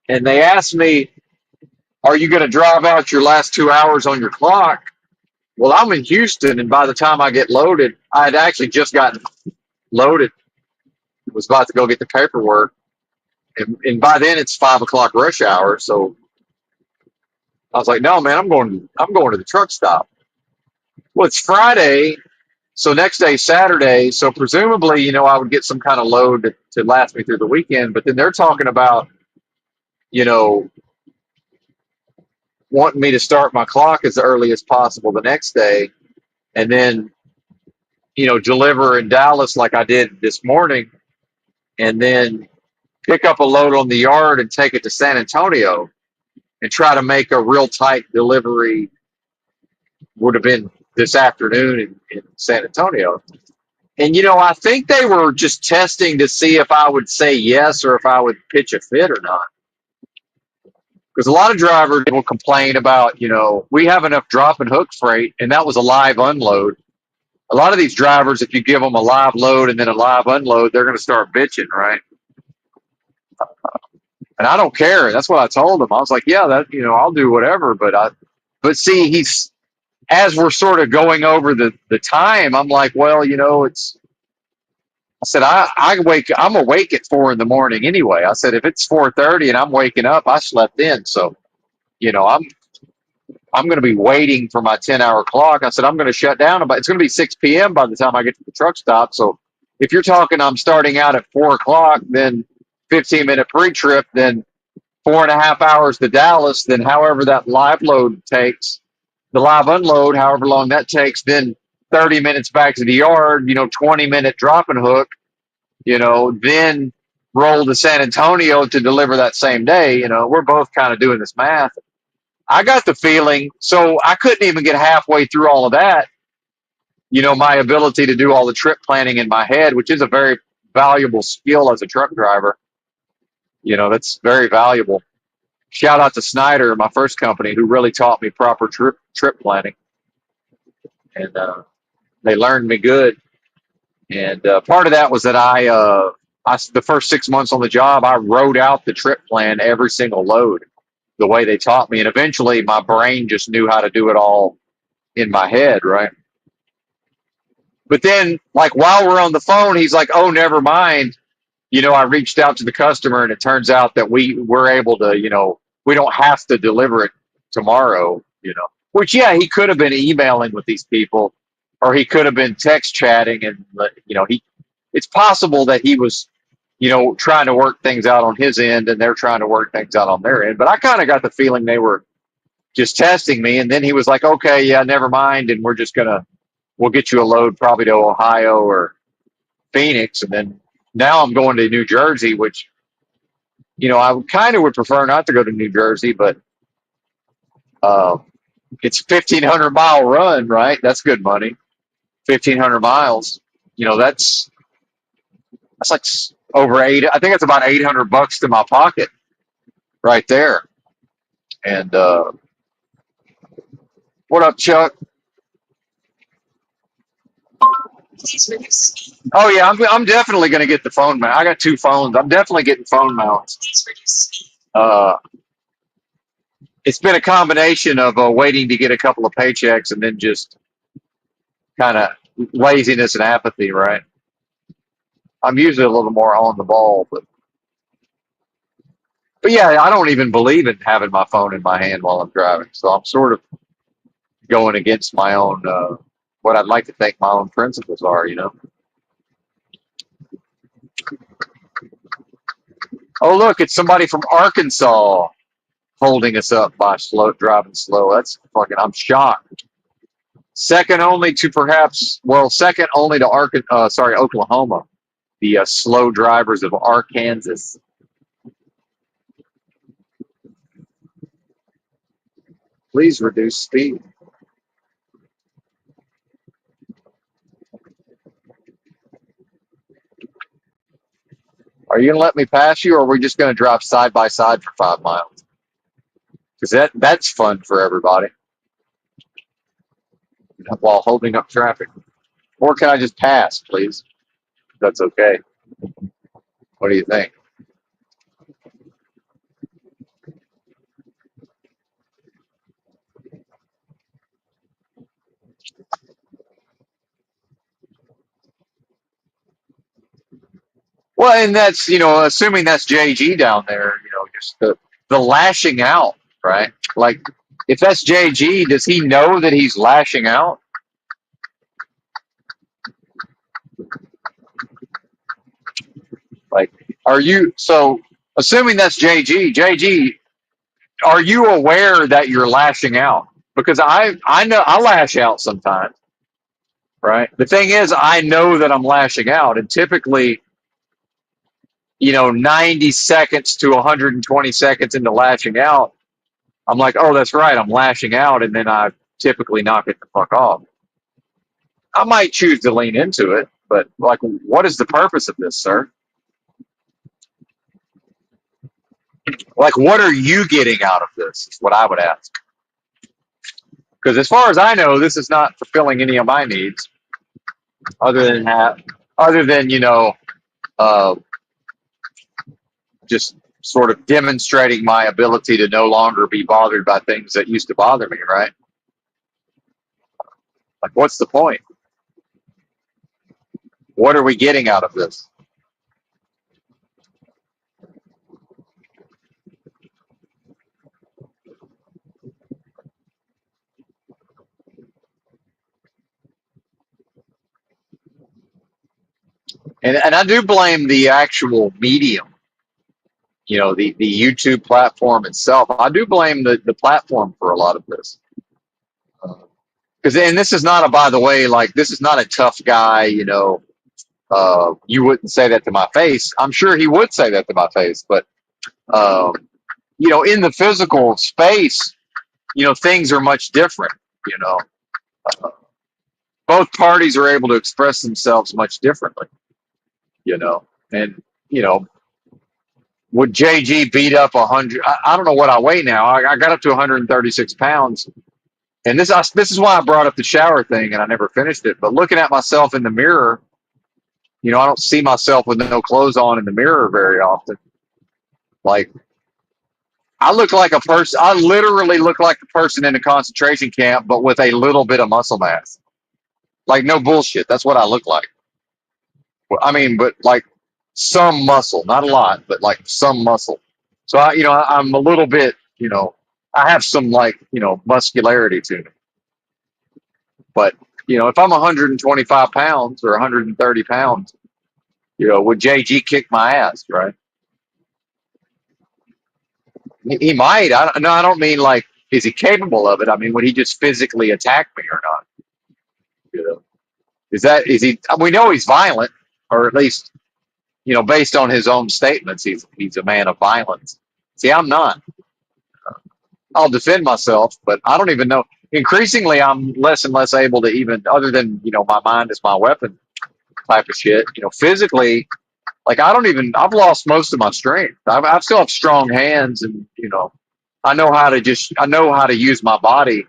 S1: and they asked me, "Are you going to drive out your last 2 hours on your clock?" Well, I'm in Houston, and by the time I get loaded, I had actually just gotten loaded. Was about to go get the paperwork, and by then it's 5 o'clock rush hour. So I was like, no, man, I'm going to the truck stop. Well, it's Friday, so next day Saturday. So presumably, I would get some kind of load to last me through the weekend. But then they're talking about, you know, wanting me to start my clock as early as possible the next day, and then deliver in Dallas like I did this morning, and then pick up a load on the yard and take it to San Antonio and try to make a real tight delivery. Would have been this afternoon in San Antonio. And I think they were just testing to see if I would say yes or if I would pitch a fit or not. Because a lot of drivers will complain about, we have enough drop and hook freight, and that was a live unload. A lot of these drivers, if you give them a live load and then a live unload, they're going to start bitching, right? And I don't care. That's what I told him. I was like, yeah, I'll do whatever. But see, as we're sort of going over the time, I'm like, well, I said, I'm awake at 4 in the morning anyway. I said, if it's 4:30 and I'm waking up, I slept in. So, you know, I'm, I'm going to be waiting for my 10-hour clock. I said, I'm going to shut down it's going to be 6 p.m. by the time I get to the truck stop. So if you're talking, I'm starting out at 4 o'clock, then 15-minute pre-trip, then 4.5 hours to Dallas, then however that live load takes, the live unload, however long that takes, then 30 minutes back to the yard, 20-minute drop and hook, then roll to San Antonio to deliver that same day. We're both kind of doing this math. I got the feeling, so I couldn't even get halfway through all of that. My ability to do all the trip planning in my head, which is a very valuable skill as a truck driver, that's very valuable. Shout out to Snyder, my first company, who really taught me proper trip planning, and they learned me good. And part of that was that the first 6 months on the job, I wrote out the trip plan, every single load, the way they taught me, and eventually my brain just knew how to do it all in my head, right? But then, like while we're on the phone, he's like, "Oh, never mind. I reached out to the customer, and it turns out that we're able to, we don't have to deliver it tomorrow." Which, yeah, he could have been emailing with these people, or he could have been text chatting, and it's possible that he was, trying to work things out on his end, and they're trying to work things out on their end. But I kind of got the feeling they were just testing me, and then he was like, "Okay, yeah, never mind, and we'll get you a load probably to Ohio or Phoenix," and then now I'm going to New Jersey, which I kind of would prefer not to go to New Jersey, but uh, it's a 1,500-mile run, right? That's good money. 1,500 miles. That's like over eight. I think it's about $800 to my pocket right there. And what up, Chuck? Oh yeah, I'm definitely going to get the phone mount. I got two phones. I'm definitely getting phone mounts. It's been a combination of waiting to get a couple of paychecks and then just kind of laziness and apathy, right? I'm usually a little more on the ball, but yeah, I don't even believe in having my phone in my hand while I'm driving. So I'm sort of going against my own, what I'd like to think my own principles are. Oh, look, it's somebody from Arkansas holding us up by driving slow. That's fucking, I'm shocked. Second only to Oklahoma, the slow drivers of Arkansas. Please reduce speed. Are you going to let me pass you, or are we just going to drive side by side for 5 miles? Because that's fun for everybody while holding up traffic. Or can I just pass, please? That's okay. What do you think? Well, and that's, assuming that's JG down there, just the lashing out, right? Like, if that's JG, does he know that he's lashing out? Like, so assuming that's JG, are you aware that you're lashing out? Because I know I lash out sometimes, right? The thing is, I know that I'm lashing out, and typically, 90 seconds to 120 seconds into lashing out, I'm like, oh, that's right, I'm lashing out, and then I typically knock it the fuck off. I might choose to lean into it, but like, what is the purpose of this, sir? Like, what are you getting out of this? Is what I would ask. Because as far as I know, this is not fulfilling any of my needs, other than have, other than uh, just sort of demonstrating my ability to no longer be bothered by things that used to bother me. Right? Like, what's the point? What are we getting out of this? And I do blame the actual medium, the YouTube platform itself. I do blame the platform for a lot of this. Because, and this is not a, by the way, like, this is not a tough guy, you wouldn't say that to my face. I'm sure he would say that to my face, but, um, in the physical space, things are much different, you know. Uh, Both parties are able to express themselves much differently, and, you know, would JG beat up 100? I don't know what I weigh now. I got up to 136 pounds. And this is why I brought up the shower thing and I never finished it. But looking at myself in the mirror, I don't see myself with no clothes on in the mirror very often. Like, I look like a person. I literally look like the person in a concentration camp, but with a little bit of muscle mass. Like, no bullshit. That's what I look like. I mean, but like some muscle, not a lot, but like some muscle. So I'm a little bit, I have some, like, muscularity to me. But if I'm 125 pounds or 130 pounds, would JG kick my ass, right? He might. No, I don't mean like, is he capable of it? I mean, would he just physically attack me or not? You know, is he? We know he's violent, or at least, based on his own statements, he's a man of violence. See, I'm not. I'll defend myself, but I don't even know. Increasingly, I'm less and less able to even, other than, my mind is my weapon type of shit. Physically, like, I've lost most of my strength. I still have strong hands, and, I know how to use my body,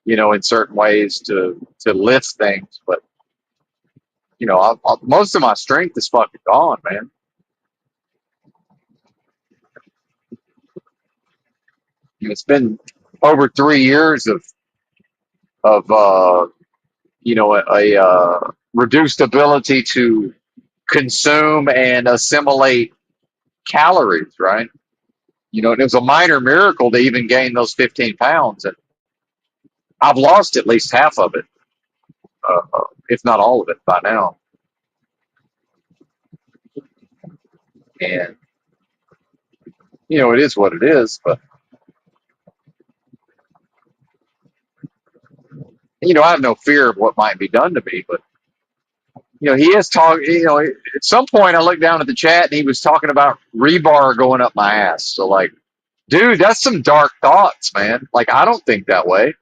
S1: in certain ways to lift things. But, most of my strength is fucking gone, man. It's been over 3 years of a reduced ability to consume and assimilate calories, right? And it was a minor miracle to even gain those 15 pounds. And I've lost at least half of it, if not all of it by now. And, it is what it is. But, I have no fear of what might be done to me. But, he is talking, at some point I looked down at the chat and he was talking about rebar going up my ass. So, like, dude, that's some dark thoughts, man. Like, I don't think that way.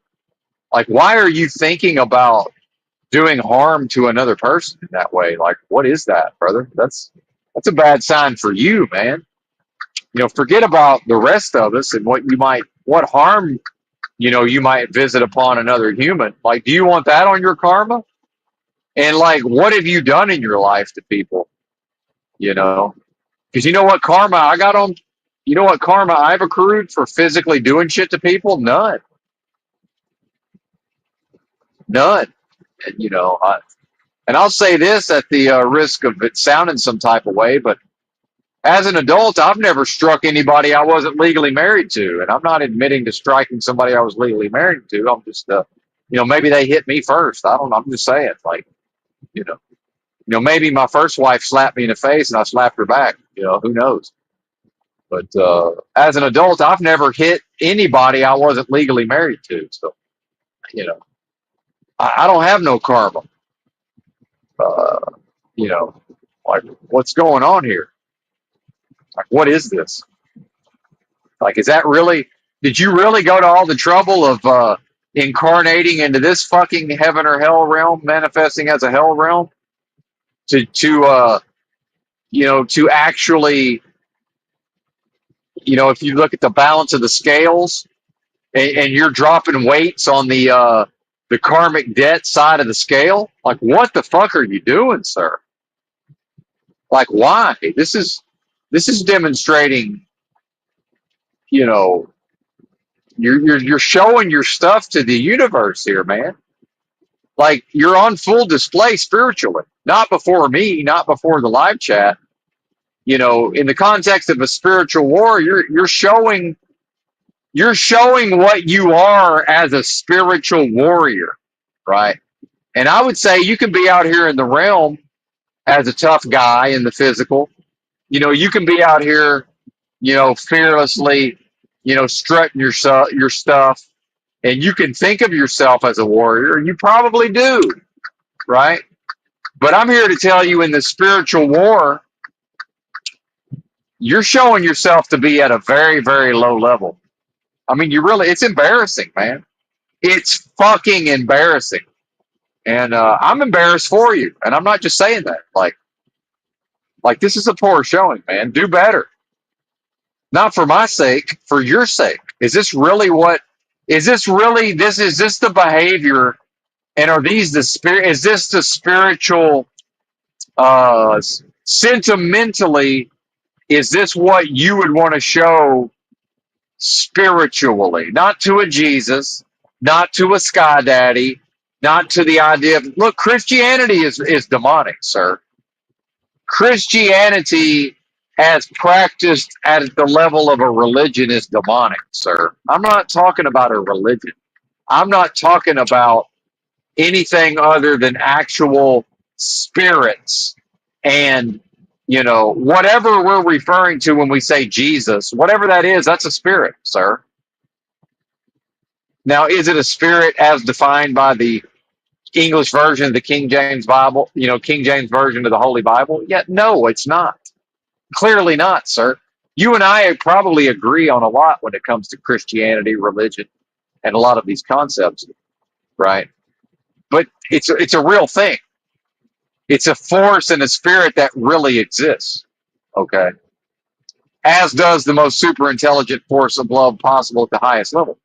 S1: Like, why are you thinking about doing harm to another person in that way? Like, what is that, brother? That's a bad sign for you, man. Forget about the rest of us and what harm, you might visit upon another human. Like, do you want that on your karma? And, like, what have you done in your life to people? Because you know what karma I got on, you know what karma I've accrued for physically doing shit to people? None. And, And I'll say this at the risk of it sounding some type of way, but as an adult, I've never struck anybody I wasn't legally married to, and I'm not admitting to striking somebody I was legally married to. I'm just, maybe they hit me first. I don't know. I'm just saying, like, you know, maybe my first wife slapped me in the face and I slapped her back. Who knows? But as an adult, I've never hit anybody I wasn't legally married to. So, you know, I don't have no karma. Uh, you know, like, what's going on here? Like, what is this? Like, is that really, did you really go to all the trouble of incarnating into this fucking heaven or hell realm, manifesting as a hell realm to actually, if you look at the balance of the scales and you're dropping weights on the karmic debt side of the scale, like, what the fuck are you doing, sir? Like, why? This is demonstrating, you know, you're showing your stuff to the universe here, man. Like, you're on full display spiritually, not before me, not before the live chat. In the context of a spiritual war, you're showing what you are as a spiritual warrior, right? And I would say you can be out here in the realm as a tough guy in the physical. You can be out here, fearlessly, strutting your stuff, and you can think of yourself as a warrior, and you probably do, right? But I'm here to tell you, in the spiritual war, you're showing yourself to be at a very, very low level. I mean, it's embarrassing, man. It's fucking embarrassing. And I'm embarrassed for you. And I'm not just saying that. Like, this is a poor showing, man. Do better. Not for my sake, for your sake. Is this the behavior? And are these the spirit? Is this the spiritual, sentimentally, is this what you would want to show spiritually? Not to a Jesus, not to a Sky Daddy, not to the idea of, look, Christianity is demonic, sir. Christianity, as practiced at the level of a religion, is demonic, sir. I'm not talking about a religion. I'm not talking about anything other than actual spirits and whatever we're referring to when we say Jesus, whatever that is, that's a spirit, sir. Now, is it a spirit as defined by the English version of the King James Bible, King James version of the Holy Bible? Yeah, no, it's not. Clearly not, sir. You and I probably agree on a lot when it comes to Christianity, religion, and a lot of these concepts, right? But it's a real thing. It's a force and a spirit that really exists, okay? As does the most super intelligent force of love possible at the highest level.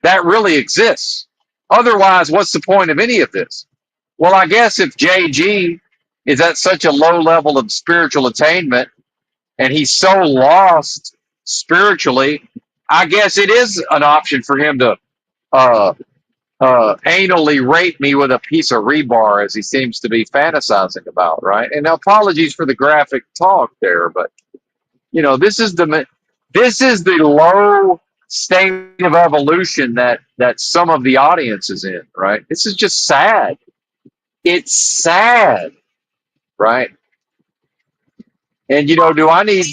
S1: That really exists. Otherwise, what's the point of any of this? Well, I guess if JG is at such a low level of spiritual attainment and he's so lost spiritually, I guess it is an option for him to uh, anally rape me with a piece of rebar, as he seems to be fantasizing about, right? And apologies for the graphic talk there, but this is the low state of evolution that some of the audience is in, right? This is just sad. It's sad, right? And do I need to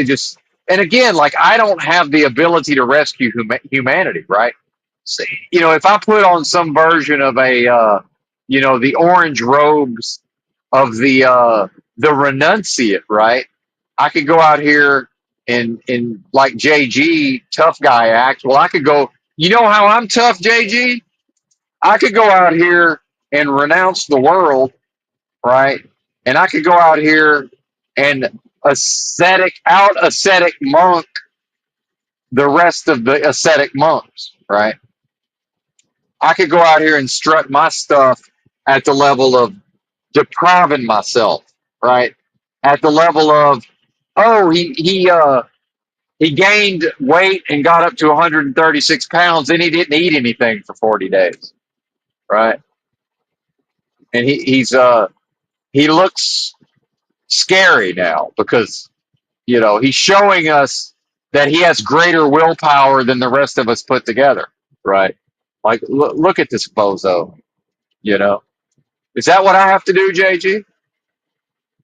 S1: just, and again, like, I don't have the ability to rescue humanity, right? So, if I put on some version of the orange robes of the renunciate, right? I could go out here and like JG, tough guy act. Well, I could go, how I'm tough, JG? I could go out here and renounce the world, right? And I could go out here and ascetic monk the rest of the ascetic monks, right? I could go out here and strut my stuff at the level of depriving myself, right? At the level of, oh, he gained weight and got up to 136 pounds, and he didn't eat anything for 40 days, right? and he looks scary now because he's showing us that he has greater willpower than the rest of us put together, right? Like, look at this bozo. You know, is that what I have to do, JG?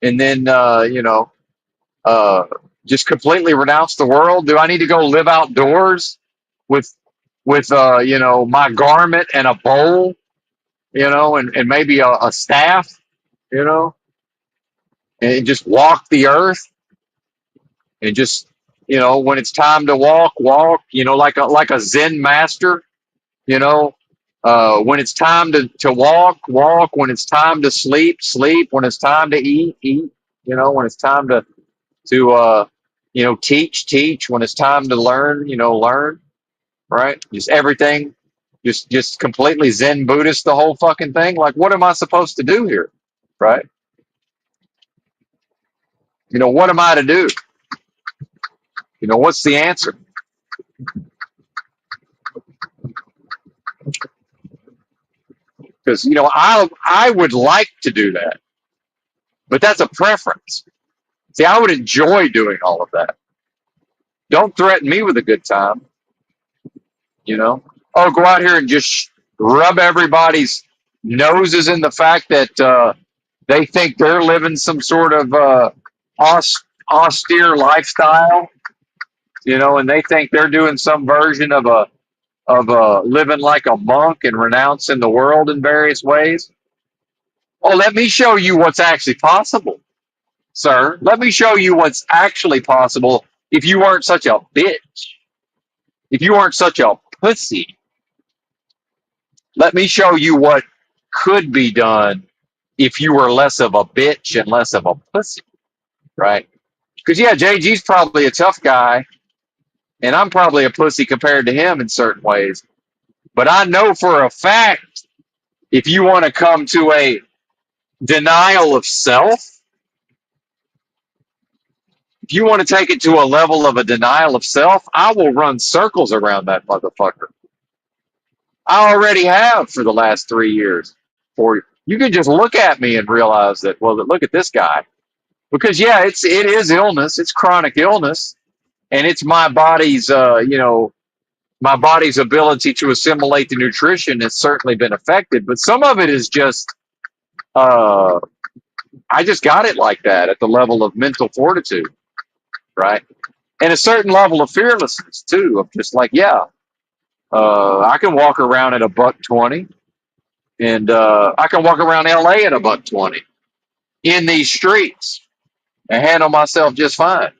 S1: And then uh, just completely renounce the world? Do I need to go live outdoors with my garment and a bowl, and maybe a staff, you know, and just walk the earth and just when it's time to walk, like a Zen master, you know. When it's time to walk. When it's time to sleep. When it's time to eat. When it's time to teach. When it's time to learn, learn. Right? Just everything, just completely Zen Buddhist, the whole fucking thing. Like, what am I supposed to do here? Right? What am I to do? What's the answer? Because I would like to do that, but that's a preference. See, I would enjoy doing all of that. Don't threaten me with a good time. Oh, go out here and just rub everybody's noses in the fact that they think they're living some sort of austere lifestyle, and they think they're doing some version of living like a monk and renouncing the world in various ways. Oh, let me show you what's actually possible, sir. Let me show you what's actually possible if you weren't such a bitch, if you weren't such a pussy. Let me show you what could be done if you were less of a bitch and less of a pussy, right? Because, yeah, JG's probably a tough guy, and I'm probably a pussy compared to him in certain ways. But I know for a fact, if you want to come to a denial of self, if you want to take it to a level of a denial of self, I will run circles around that motherfucker. I already have for the last 3 years. You can just look at me and realize that, well, look at this guy. Because, yeah, it is illness. It's chronic illness, and it's my body's ability to assimilate the nutrition has certainly been affected. But some of it is just uh, I just got it like that at the level of mental fortitude, right? And a certain level of fearlessness too, of just like, yeah, I can walk around at a buck 20, and I can walk around LA at a buck 20 in these streets and handle myself just fine,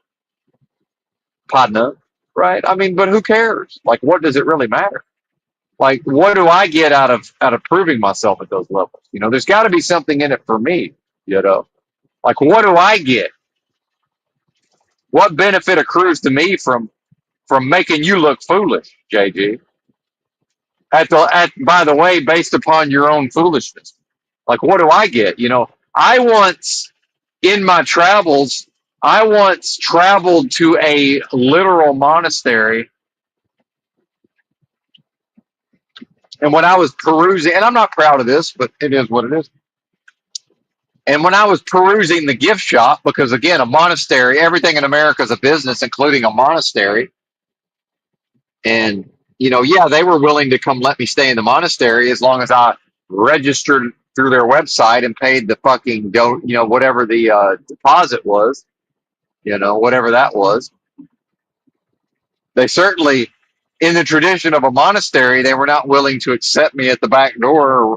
S1: partner. Right? I mean, but who cares? Like, what does it really matter? Like, what do I get out of proving myself at those levels? There's got to be something in it for me. Like, what do I get? What benefit accrues to me from making you look foolish, JG? By the way, based upon your own foolishness, like, what do I get? I once in my travels, I once traveled to a literal monastery, and when I was perusing, and I'm not proud of this, but it is what it is. And when I was perusing the gift shop, because again, a monastery, everything in America is a business, including a monastery. And, yeah, they were willing to come let me stay in the monastery as long as I registered through their website and paid the fucking, whatever the deposit was, whatever that was. They certainly, in the tradition of a monastery, they were not willing to accept me at the back door or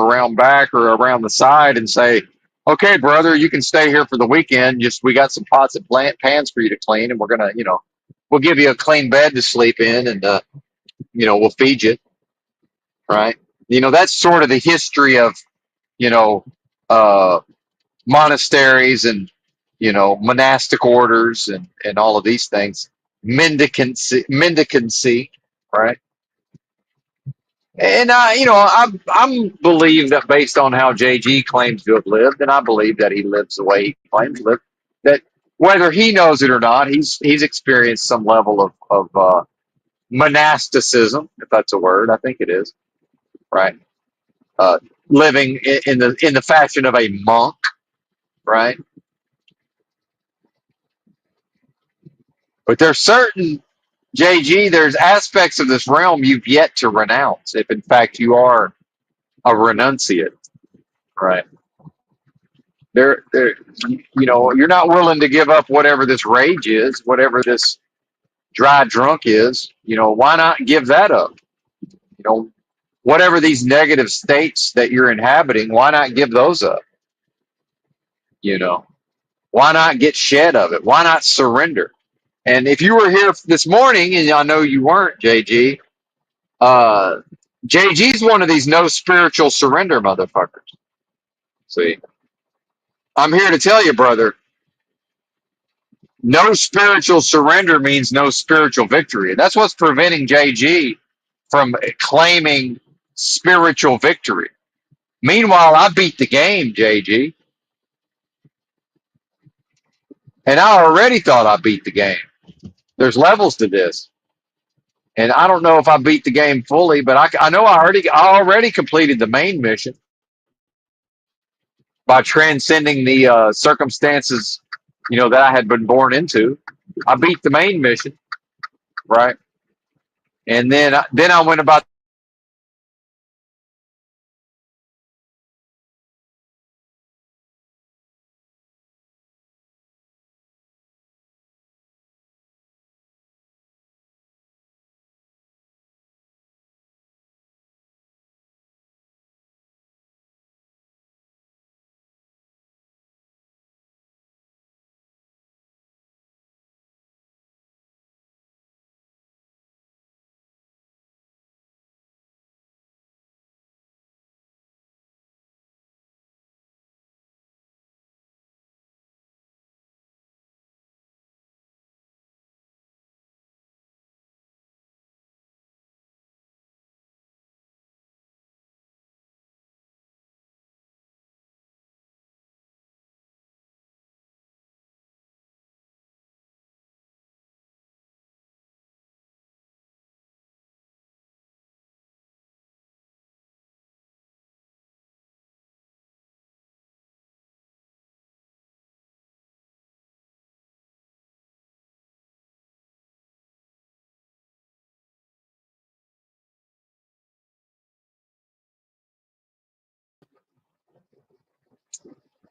S1: around back or around the side and say, okay, brother, you can stay here for the weekend. Just we got some pots and pans for you to clean, and we're gonna, we'll give you a clean bed to sleep in, and we'll feed you, right? That's sort of the history of you know uh, monasteries and monastic orders and all of these things, mendicancy, right? And I believe that based on how JG claims to have lived, and I believe that he lives the way he claims to live, that whether he knows it or not, he's experienced some level of monasticism, if that's a word. I think it is, right? living in the fashion of a monk, right? But there's certain JG, there's aspects of this realm you've yet to renounce, if in fact you are a renunciate, right? There, you're not willing to give up whatever this rage is, whatever this dry drunk is. Why not give that up? You know, whatever these negative states that you're inhabiting, why not give those up? You know, why not get shed of it? Why not surrender? And if you were here this morning, and I know you weren't, JG, uh, JG's one of these no spiritual surrender motherfuckers. See, I'm here to tell you, brother, no spiritual surrender means no spiritual victory. That's what's preventing JG from claiming spiritual victory. Meanwhile, I beat the game, JG, and I already thought I beat the game. There's levels to this, and I don't know if I beat the game fully, but I know I already completed the main mission by transcending the circumstances, that I had been born into. I beat the main mission, right? And then I went about.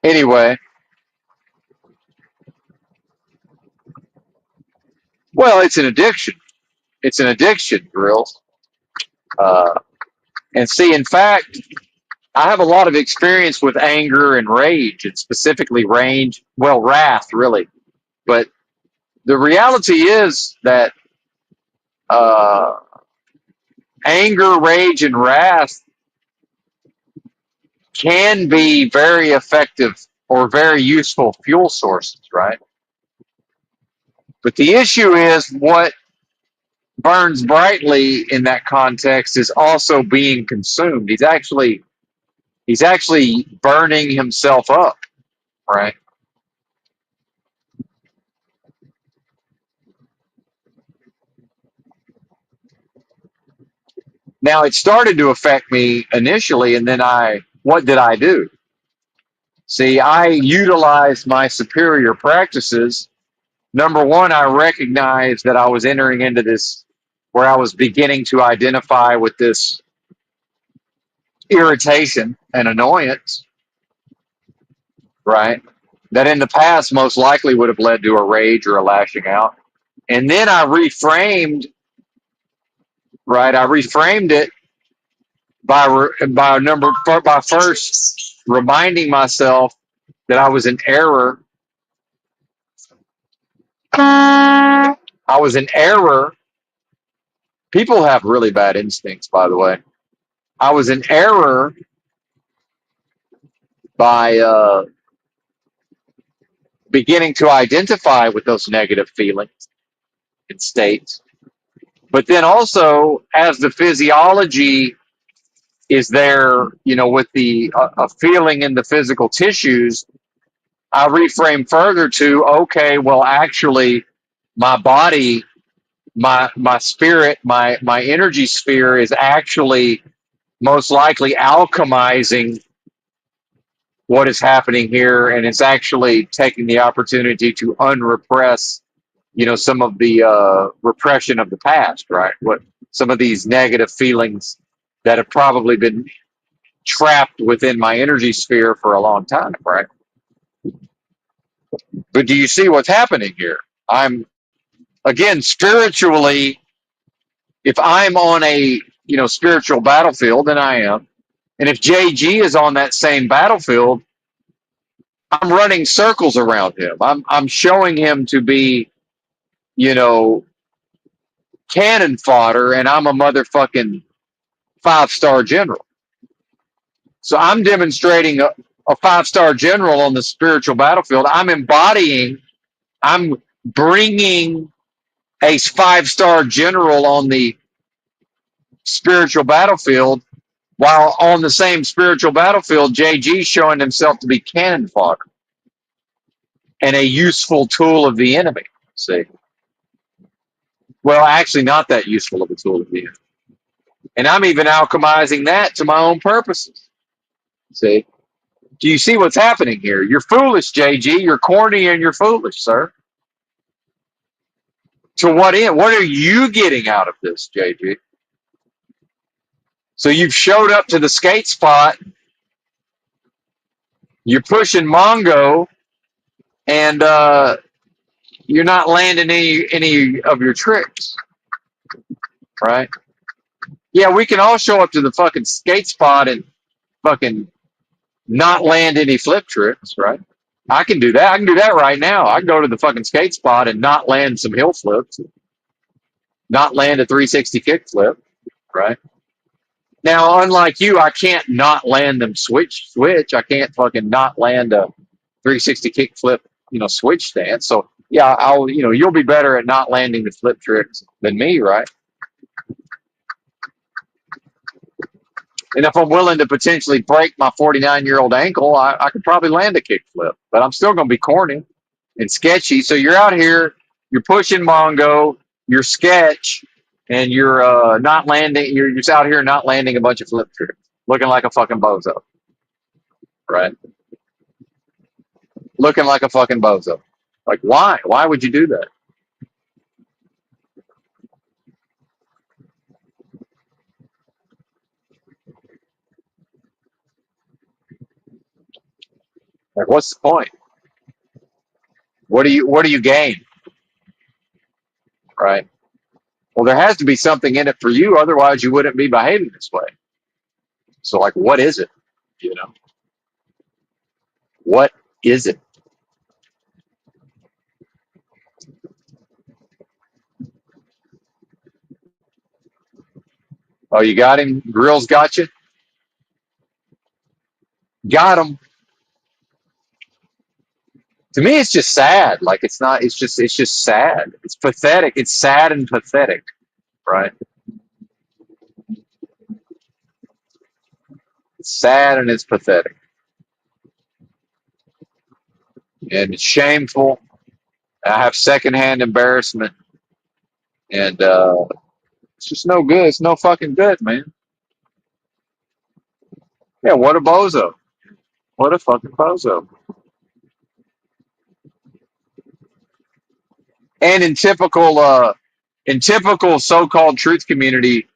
S1: Anyway, well, it's an addiction. It's an addiction, Grills. Uh, and see, in fact, I have a lot of experience with anger and rage, and specifically wrath, really. But the reality is that uh, anger, rage, and wrath can be very effective or very useful fuel sources, right? But the issue is what burns brightly in that context is also being consumed. He's actually burning himself up, right? Now it started to affect me initially, and then what did I do? See, I utilized my superior practices. Number one, I recognized that I was entering into this where I was beginning to identify with this irritation and annoyance, right? That in the past most likely would have led to a rage or a lashing out. And then I reframed, right? I reframed it by first reminding myself that I was in error. I was in error. People have really bad instincts, by the way. I was in error by beginning to identify with those negative feelings and states. But then also, as the physiology is there, with the a feeling in the physical tissues, I reframe further to, okay, well, actually, my body, my spirit, my energy sphere is actually most likely alchemizing what is happening here, and it's actually taking the opportunity to unrepress, some of the repression of the past, right? What some of these negative feelings that have probably been trapped within my energy sphere for a long time, right? But do you see what's happening here? I'm again spiritually, if I'm on a spiritual battlefield, and I am, and if JG is on that same battlefield, I'm running circles around him. I'm showing him to be, you know, cannon fodder, and I'm a motherfucking 5-star general. So I'm demonstrating a 5-star general on the spiritual battlefield. I'm bringing a 5-star general on the spiritual battlefield, while on the same spiritual battlefield, JG showing himself to be cannon fodder and a useful tool of the enemy. See, well, actually, not that useful of a tool of the enemy, and I'm even alchemizing that to my own purposes. See, do you see what's happening here? You're foolish, JG. You're corny and you're foolish, sir. To what end? What are you getting out of this, JG? So you've showed up to the skate spot. You're pushing Mongo, and you're not landing any of your tricks, right? Yeah, we can all show up to the fucking skate spot and fucking not land any flip tricks, right? I can do that. I can do that right now. I can go to the fucking skate spot and not land some hill flips, not land a 360 kick flip, right? Now, unlike you, I can't not land them switch. I can't fucking not land a 360 kick flip, switch stance. So yeah, you'll be better at not landing the flip tricks than me, right? And if I'm willing to potentially break my 49-year-old ankle, I could probably land a kick flip, but I'm still going to be corny and sketchy. So you're out here, you're pushing Mongo, you're sketch, and you're not landing. You're just out here not landing a bunch of flip tricks, looking like a fucking bozo, right? Looking like a fucking bozo. Like, why? Why would you do that? Like, what's the point? What do you gain? Right? Well, there has to be something in it for you, otherwise you wouldn't be behaving this way. So, like, what is it? You know, what is it? Oh, you got him. Grills got you. Got him. To me, it's just sad. Like, it's not. It's just sad. It's pathetic. It's sad and pathetic, right? It's sad and it's pathetic, and it's shameful. I have secondhand embarrassment, and it's just no good. It's no fucking good, man. Yeah, what a bozo. What a fucking bozo. And in typical so-called truth community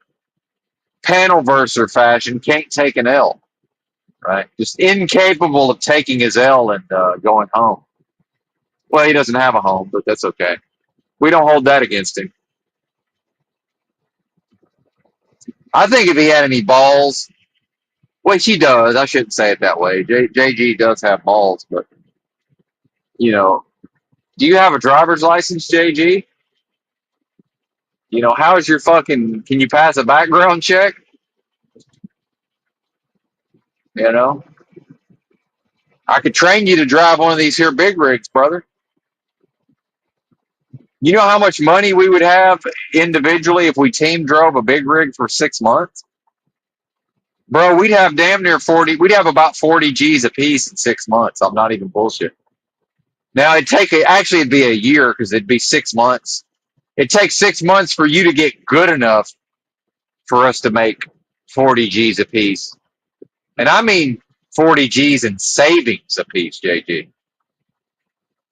S1: panel verser fashion, can't take an L, right? Just incapable of taking his L and going home. Well, he doesn't have a home, but that's okay. We don't hold that against him. I think if he had any balls, well, he does. I shouldn't say it that way. JG does have balls, but you know, do you have a driver's license, JG? How is your fucking? Can you pass a background check? You know, I could train you to drive one of these here big rigs, brother. You know how much money we would have individually if we team drove a big rig for 6 months? Bro, we'd have damn near 40. We'd have about 40 G's a piece in 6 months. I'm not even bullshit. Now, actually, it'd be a year because it'd be 6 months. It takes 6 months for you to get good enough for us to make 40 G's a piece. And I mean 40 G's in savings a piece, JG.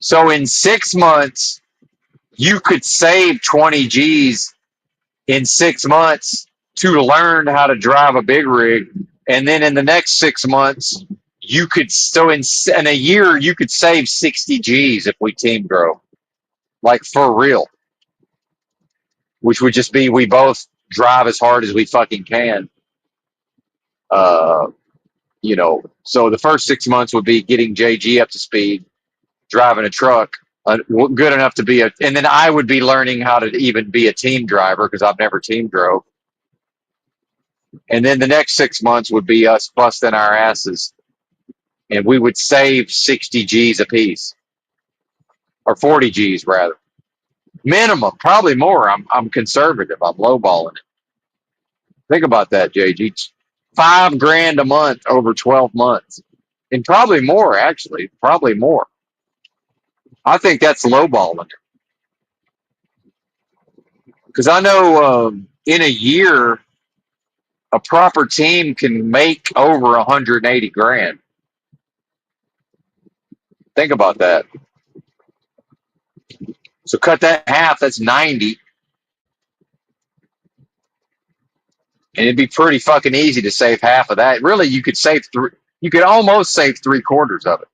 S1: So in 6 months, you could save 20 G's in 6 months to learn how to drive a big rig. And then in the next 6 months, you could, so in a year, you could save 60 G's if we team grow, like for real, which would just be we both drive as hard as we fucking can. Uh, so the first 6 months would be getting JG up to speed, driving a truck, good enough to be and then I would be learning how to even be a team driver because I've never team drove. And then the next 6 months would be us busting our asses, and we would save 60 G's a piece, or 40 G's rather, minimum, probably more. I'm conservative. I'm lowballing it. Think about that, JG. $5,000 a month over 12 months, and probably more actually, probably more. I think that's lowballing it because I know in a year a proper team can make over 180 grand. Think about that. So cut that in half. That's 90. And it'd be pretty fucking easy to save half of that. Really, you could save three. You could almost save three-quarters of it.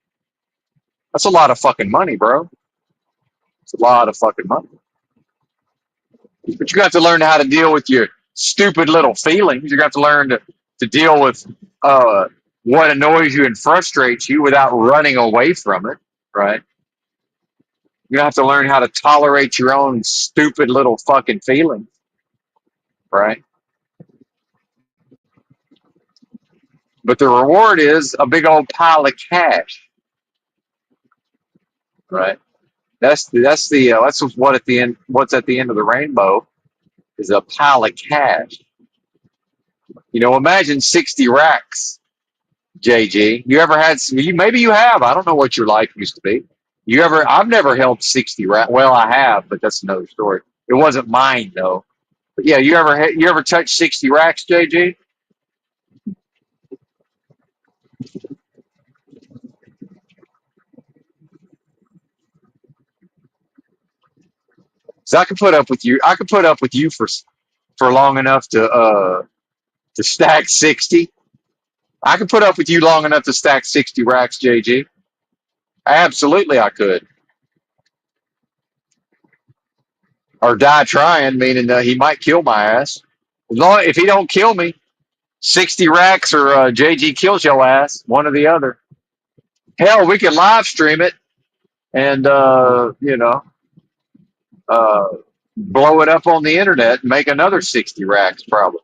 S1: That's a lot of fucking money, bro. It's a lot of fucking money. But you got to learn how to deal with your stupid little feelings. You got to learn to deal with what annoys you and frustrates you without running away from it, right? You have to learn how to tolerate your own stupid little fucking feelings, right? But the reward is a big old pile of cash, right? That's what at the end. What's at the end of the rainbow is a pile of cash. Imagine 60 racks, JG. You ever had some? Maybe you have. I don't know what your life used to be. You ever? I've never held 60 racks. Well, I have, but that's another story. It wasn't mine though. But yeah, you ever touched 60 racks, JG? So I could put up with you. I could put up with you for long enough to stack 60. I could put up with you long enough to stack 60 racks, JG. Absolutely, I could. Or die trying, meaning he might kill my ass. If he don't kill me, 60 racks or JG kills your ass, one or the other. Hell, we can live stream it and uh, blow it up on the internet and make another 60 racks probably.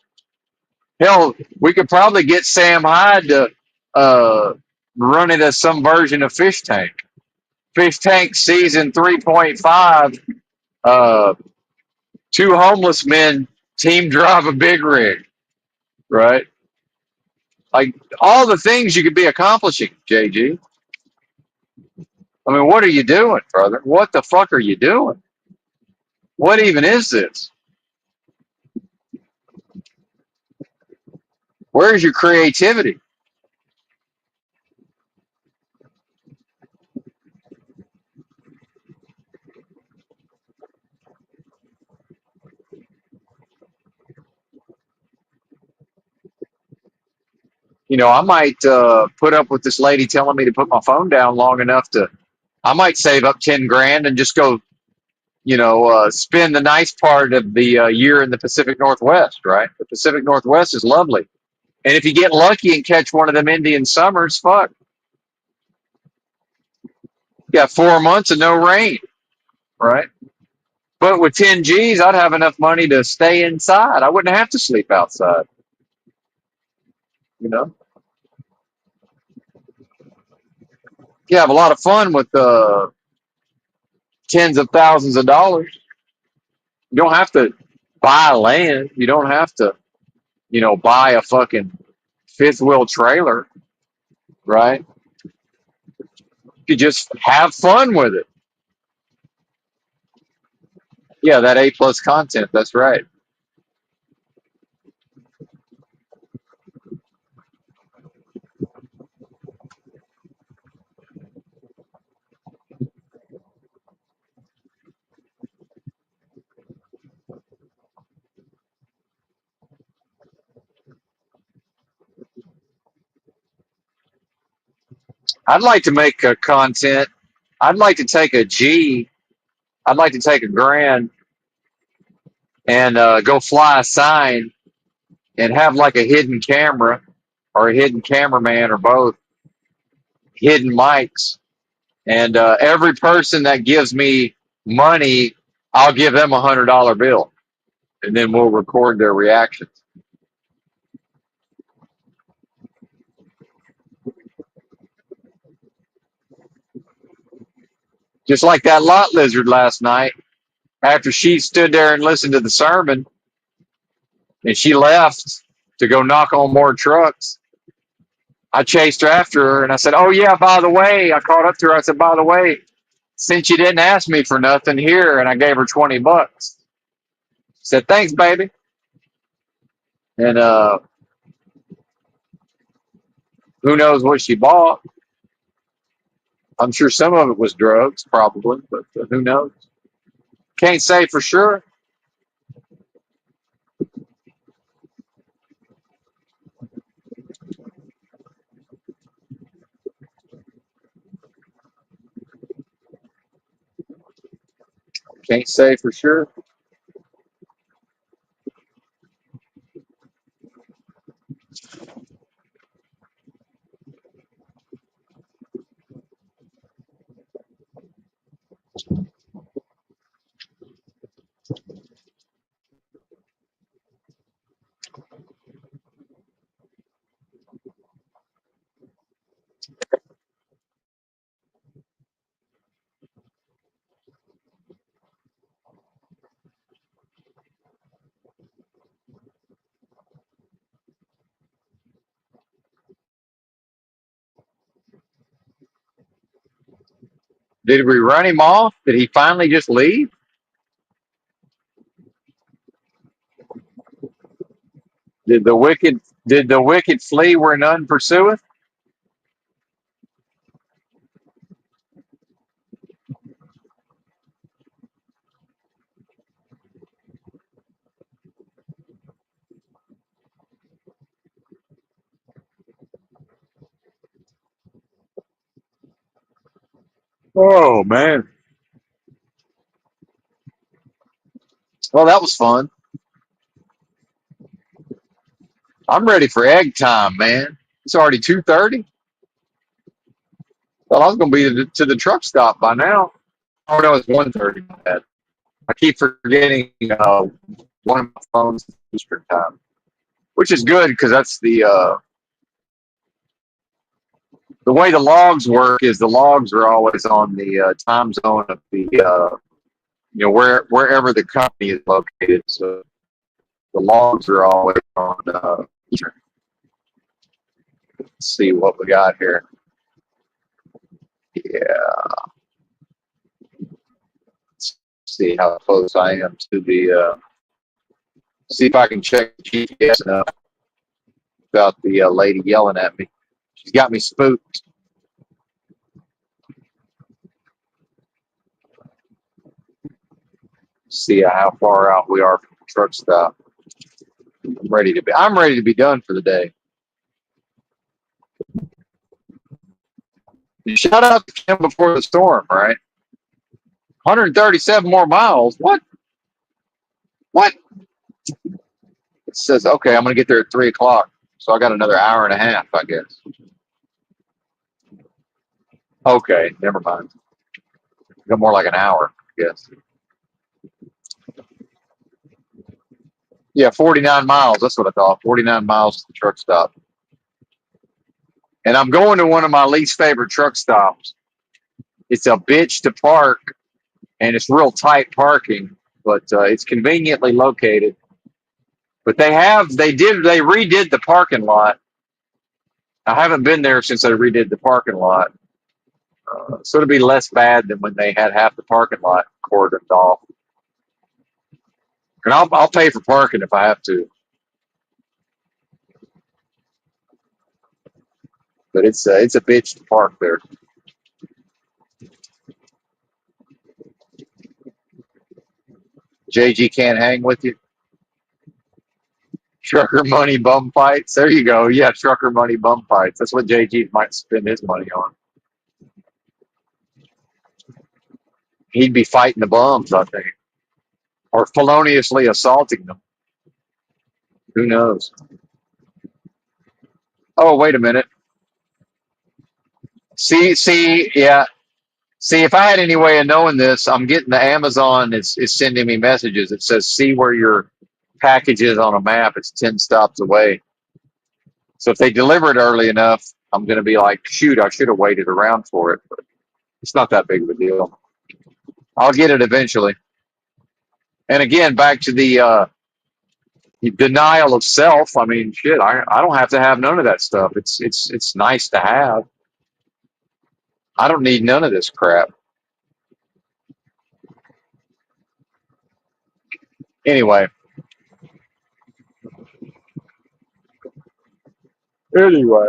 S1: Hell, we could probably get Sam Hyde to run it as some version of Fish Tank. Fish Tank season 3.5. Uh, Two homeless men team drive a big rig, right? Like all the things you could be accomplishing, JG. I mean, what are you doing, brother? What the fuck are you doing? What even is this? Where's your creativity? I might put up with this lady telling me to put my phone down long enough I might save up 10 grand and just go, spend the nice part of the year in the Pacific Northwest, right? The Pacific Northwest is lovely. And if you get lucky and catch one of them Indian summers, fuck, you got 4 months of no rain, right? But with 10 G's, I'd have enough money to stay inside. I wouldn't have to sleep outside, you know? You have a lot of fun with tens of thousands of dollars. You don't have to buy land. You don't have to, buy a fucking fifth wheel trailer, right? You just have fun with it. Yeah, that A plus content. That's right. I'd like to make content. I'd like to take a G. I'd like to take a grand and go fly a sign and have like a hidden camera or a hidden cameraman or both, hidden mics, and every person that gives me money, I'll give them $100 bill, and then we'll record their reactions. Just like that lot lizard last night. After she stood there and listened to the sermon, and she left to go knock on more trucks, I chased her after her, and I said, "Oh yeah, by the way," I called up to her. I said, "By the way, since you didn't ask me for nothing here," and I gave her $20. She said, "Thanks, baby." And who knows what she bought? I'm sure some of it was drugs, probably, but who knows? Can't say for sure. Can't say for sure. Did we run him off? Did he finally just leave? Did the wicked flee where none pursueth? Oh man. Well, that was fun. I'm ready for egg time, man. It's already 2:30. Well, I was going to be to the truck stop by now. Oh no, it's 1:30. I keep forgetting one of my phones is Eastern time, which is good because that's the way the logs work is the logs are always on the time zone of the wherever the company is located. So the logs are always on Eastern. Let's see what we got here. Yeah, let's see how close I am to the. See if I can check the GPS enough without the lady yelling at me. She's got me spooked. See how far out we are from the truck stop. I'm ready to be done for the day. You shout out to Kim before the storm, right? 137 more miles. What? What? It says, okay, I'm going to get there at 3 o'clock. So I got another hour and a half, I guess. Okay, never mind. Got more like an hour, I guess. Yeah, 49 miles. That's what I thought. 49 miles to the truck stop. And I'm going to one of my least favorite truck stops. It's a bitch to park, and it's real tight parking, but it's conveniently located. But they redid the parking lot. I haven't been there since they redid the parking lot. So it'll be less bad than when they had half the parking lot cordoned off. And I'll pay for parking if I have to. But it's a bitch to park there. JG can't hang with you. Trucker money bum fights. There you go. Yeah, trucker money bum fights. That's what JG might spend his money on. He'd be fighting the bums, I think, or feloniously assaulting them. Who knows? Oh, wait a minute. Yeah. See, if I had any way of knowing this, I'm getting the Amazon is sending me messages. It says, see where your package is on a map. It's 10 stops away. So if they deliver it early enough, I'm going to be like, shoot, I should have waited around for it. But it's not that big of a deal. I'll get it eventually. And again, back to the denial of self. I mean, shit, I don't have to have none of that stuff. It's nice to have. I don't need none of this crap. Anyway, anyway.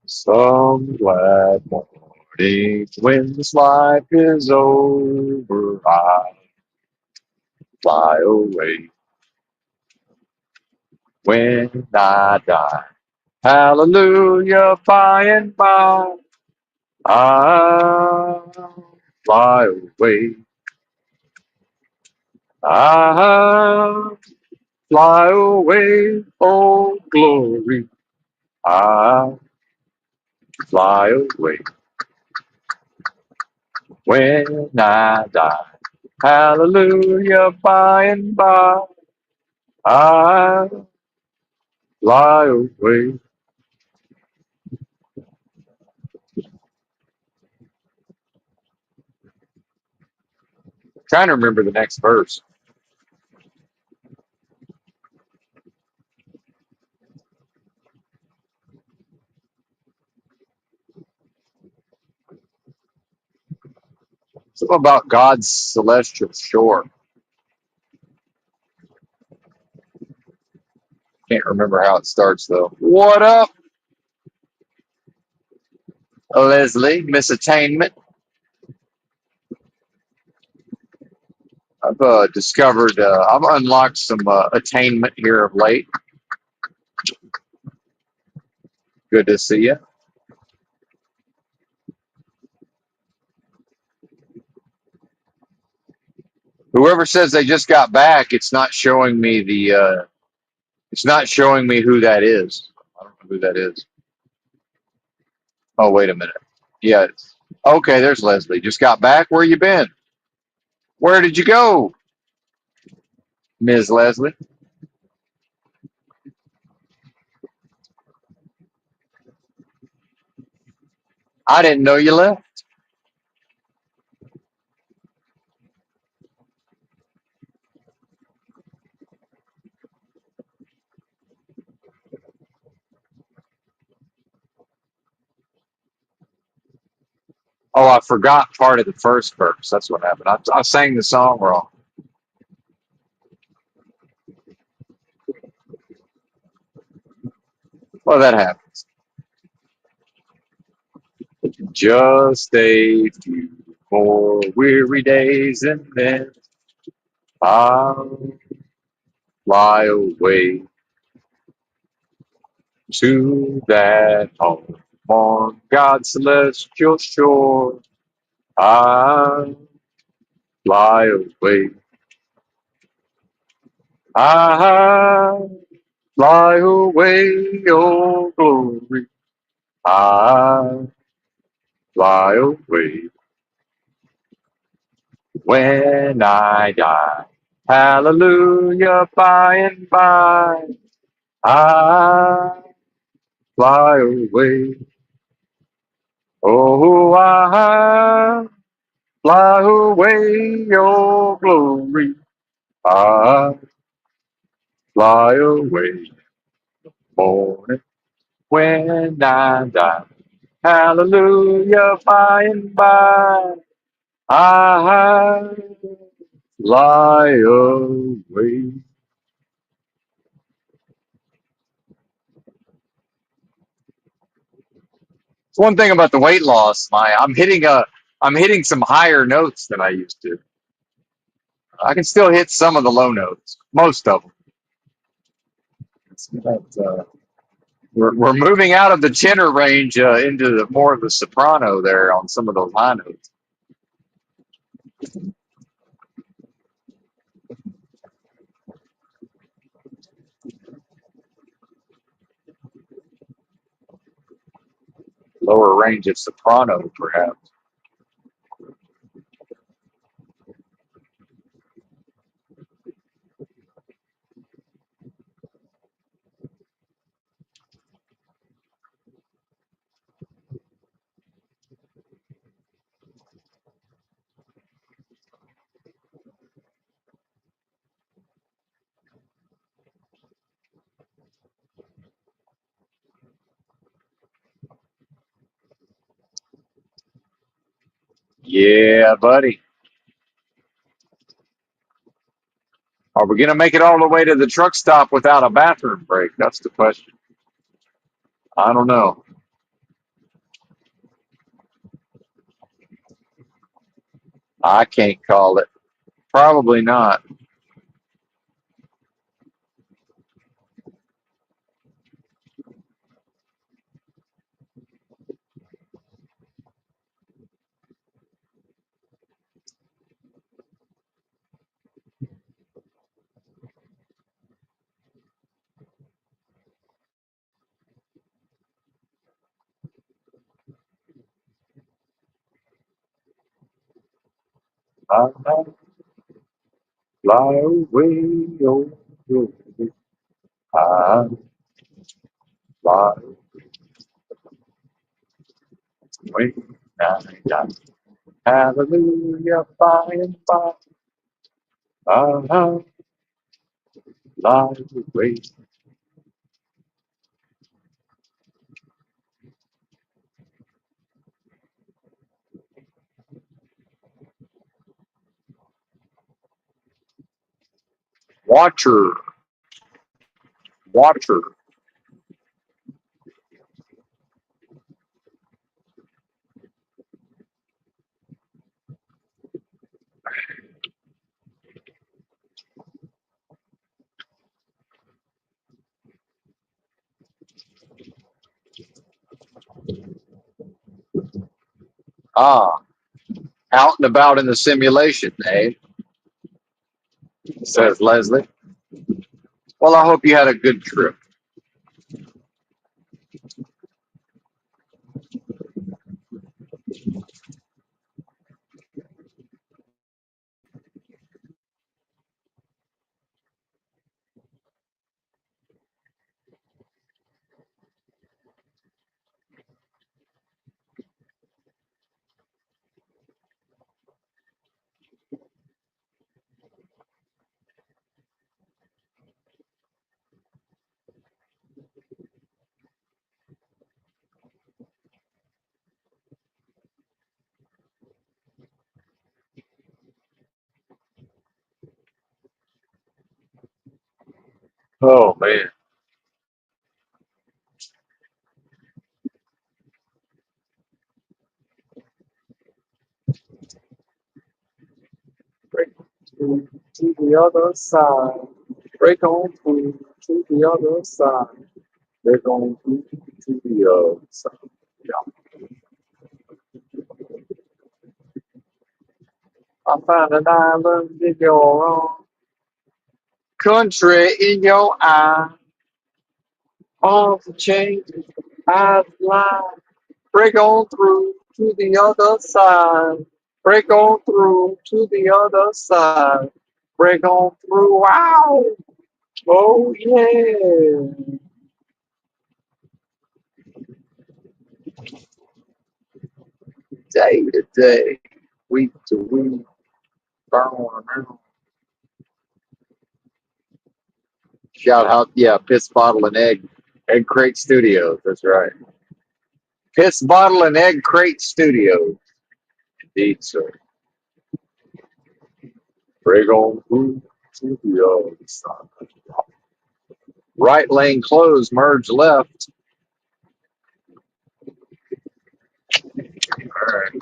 S1: Some glad morning when this life is over, I fly away when I die. Hallelujah, by and by, I'll fly away. I'll fly away, oh glory, I'll fly away when I die. Hallelujah, by and by, I'll fly away. Trying to remember the next verse. Something about God's celestial shore. Can't remember how it starts though. What up, Leslie? Miss Attainment. I've discovered, I've unlocked some attainment here of late. Good to see you. Whoever says they just got back, it's not showing me it's not showing me who that is. I don't know who that is. Oh, wait a minute. Yeah. Okay, there's Leslie. Just got back. Where you been? Where did you go, Ms. Leslie? I didn't know you left. Oh, I forgot part of the first verse. That's what happened. I sang the song wrong. Well, that happens. Just a few more weary days and then I'll fly away to that home on God's celestial shore. I'll fly away. I'll fly away, oh glory. I'll fly away when I die. Hallelujah, by and by, I fly away. Oh, I fly away, your glory. I fly away, morning when I die. Hallelujah, by and by, I fly away. It's one thing about the weight loss, I'm hitting some higher notes than I used to. I can still hit some of the low notes, most of them. We're moving out of the tenor range into more of the soprano there on some of those high notes. Lower range of soprano, perhaps. Yeah, buddy. Are we going to make it all the way to the truck stop without a bathroom break? That's the question. I don't know. I can't call it. Probably not. I fly away, oh, oh, I fly away. Hallelujah, by and by, I fly away. Watcher, watcher. Ah, out and about in the simulation, eh? Says Leslie. Well, I hope you had a good trip. Oh, man. Break through to the other side. Break on through to the other side. Break on through to the other side. Yeah. I found an island in your own country in your eye. All the changes I fly. Break on through to the other side. Break on through to the other side. Break on through. Wow. Oh, yeah. Day to day, week to week, burn around. Shout out, yeah, Piss Bottle and Egg Crate Studios. That's right. Piss Bottle and Egg Crate Studios. Indeed, sir. Break on through to the other side. Right lane closed, merge left. All right.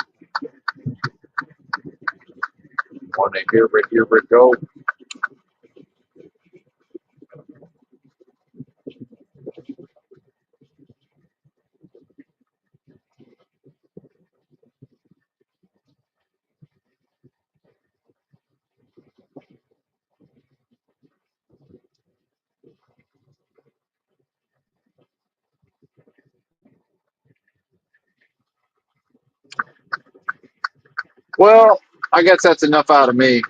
S1: Want to hear it go? Well, I guess that's enough out of me.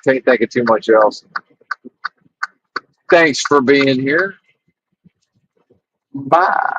S1: Can't think of too much else. Thanks for being here. Bye.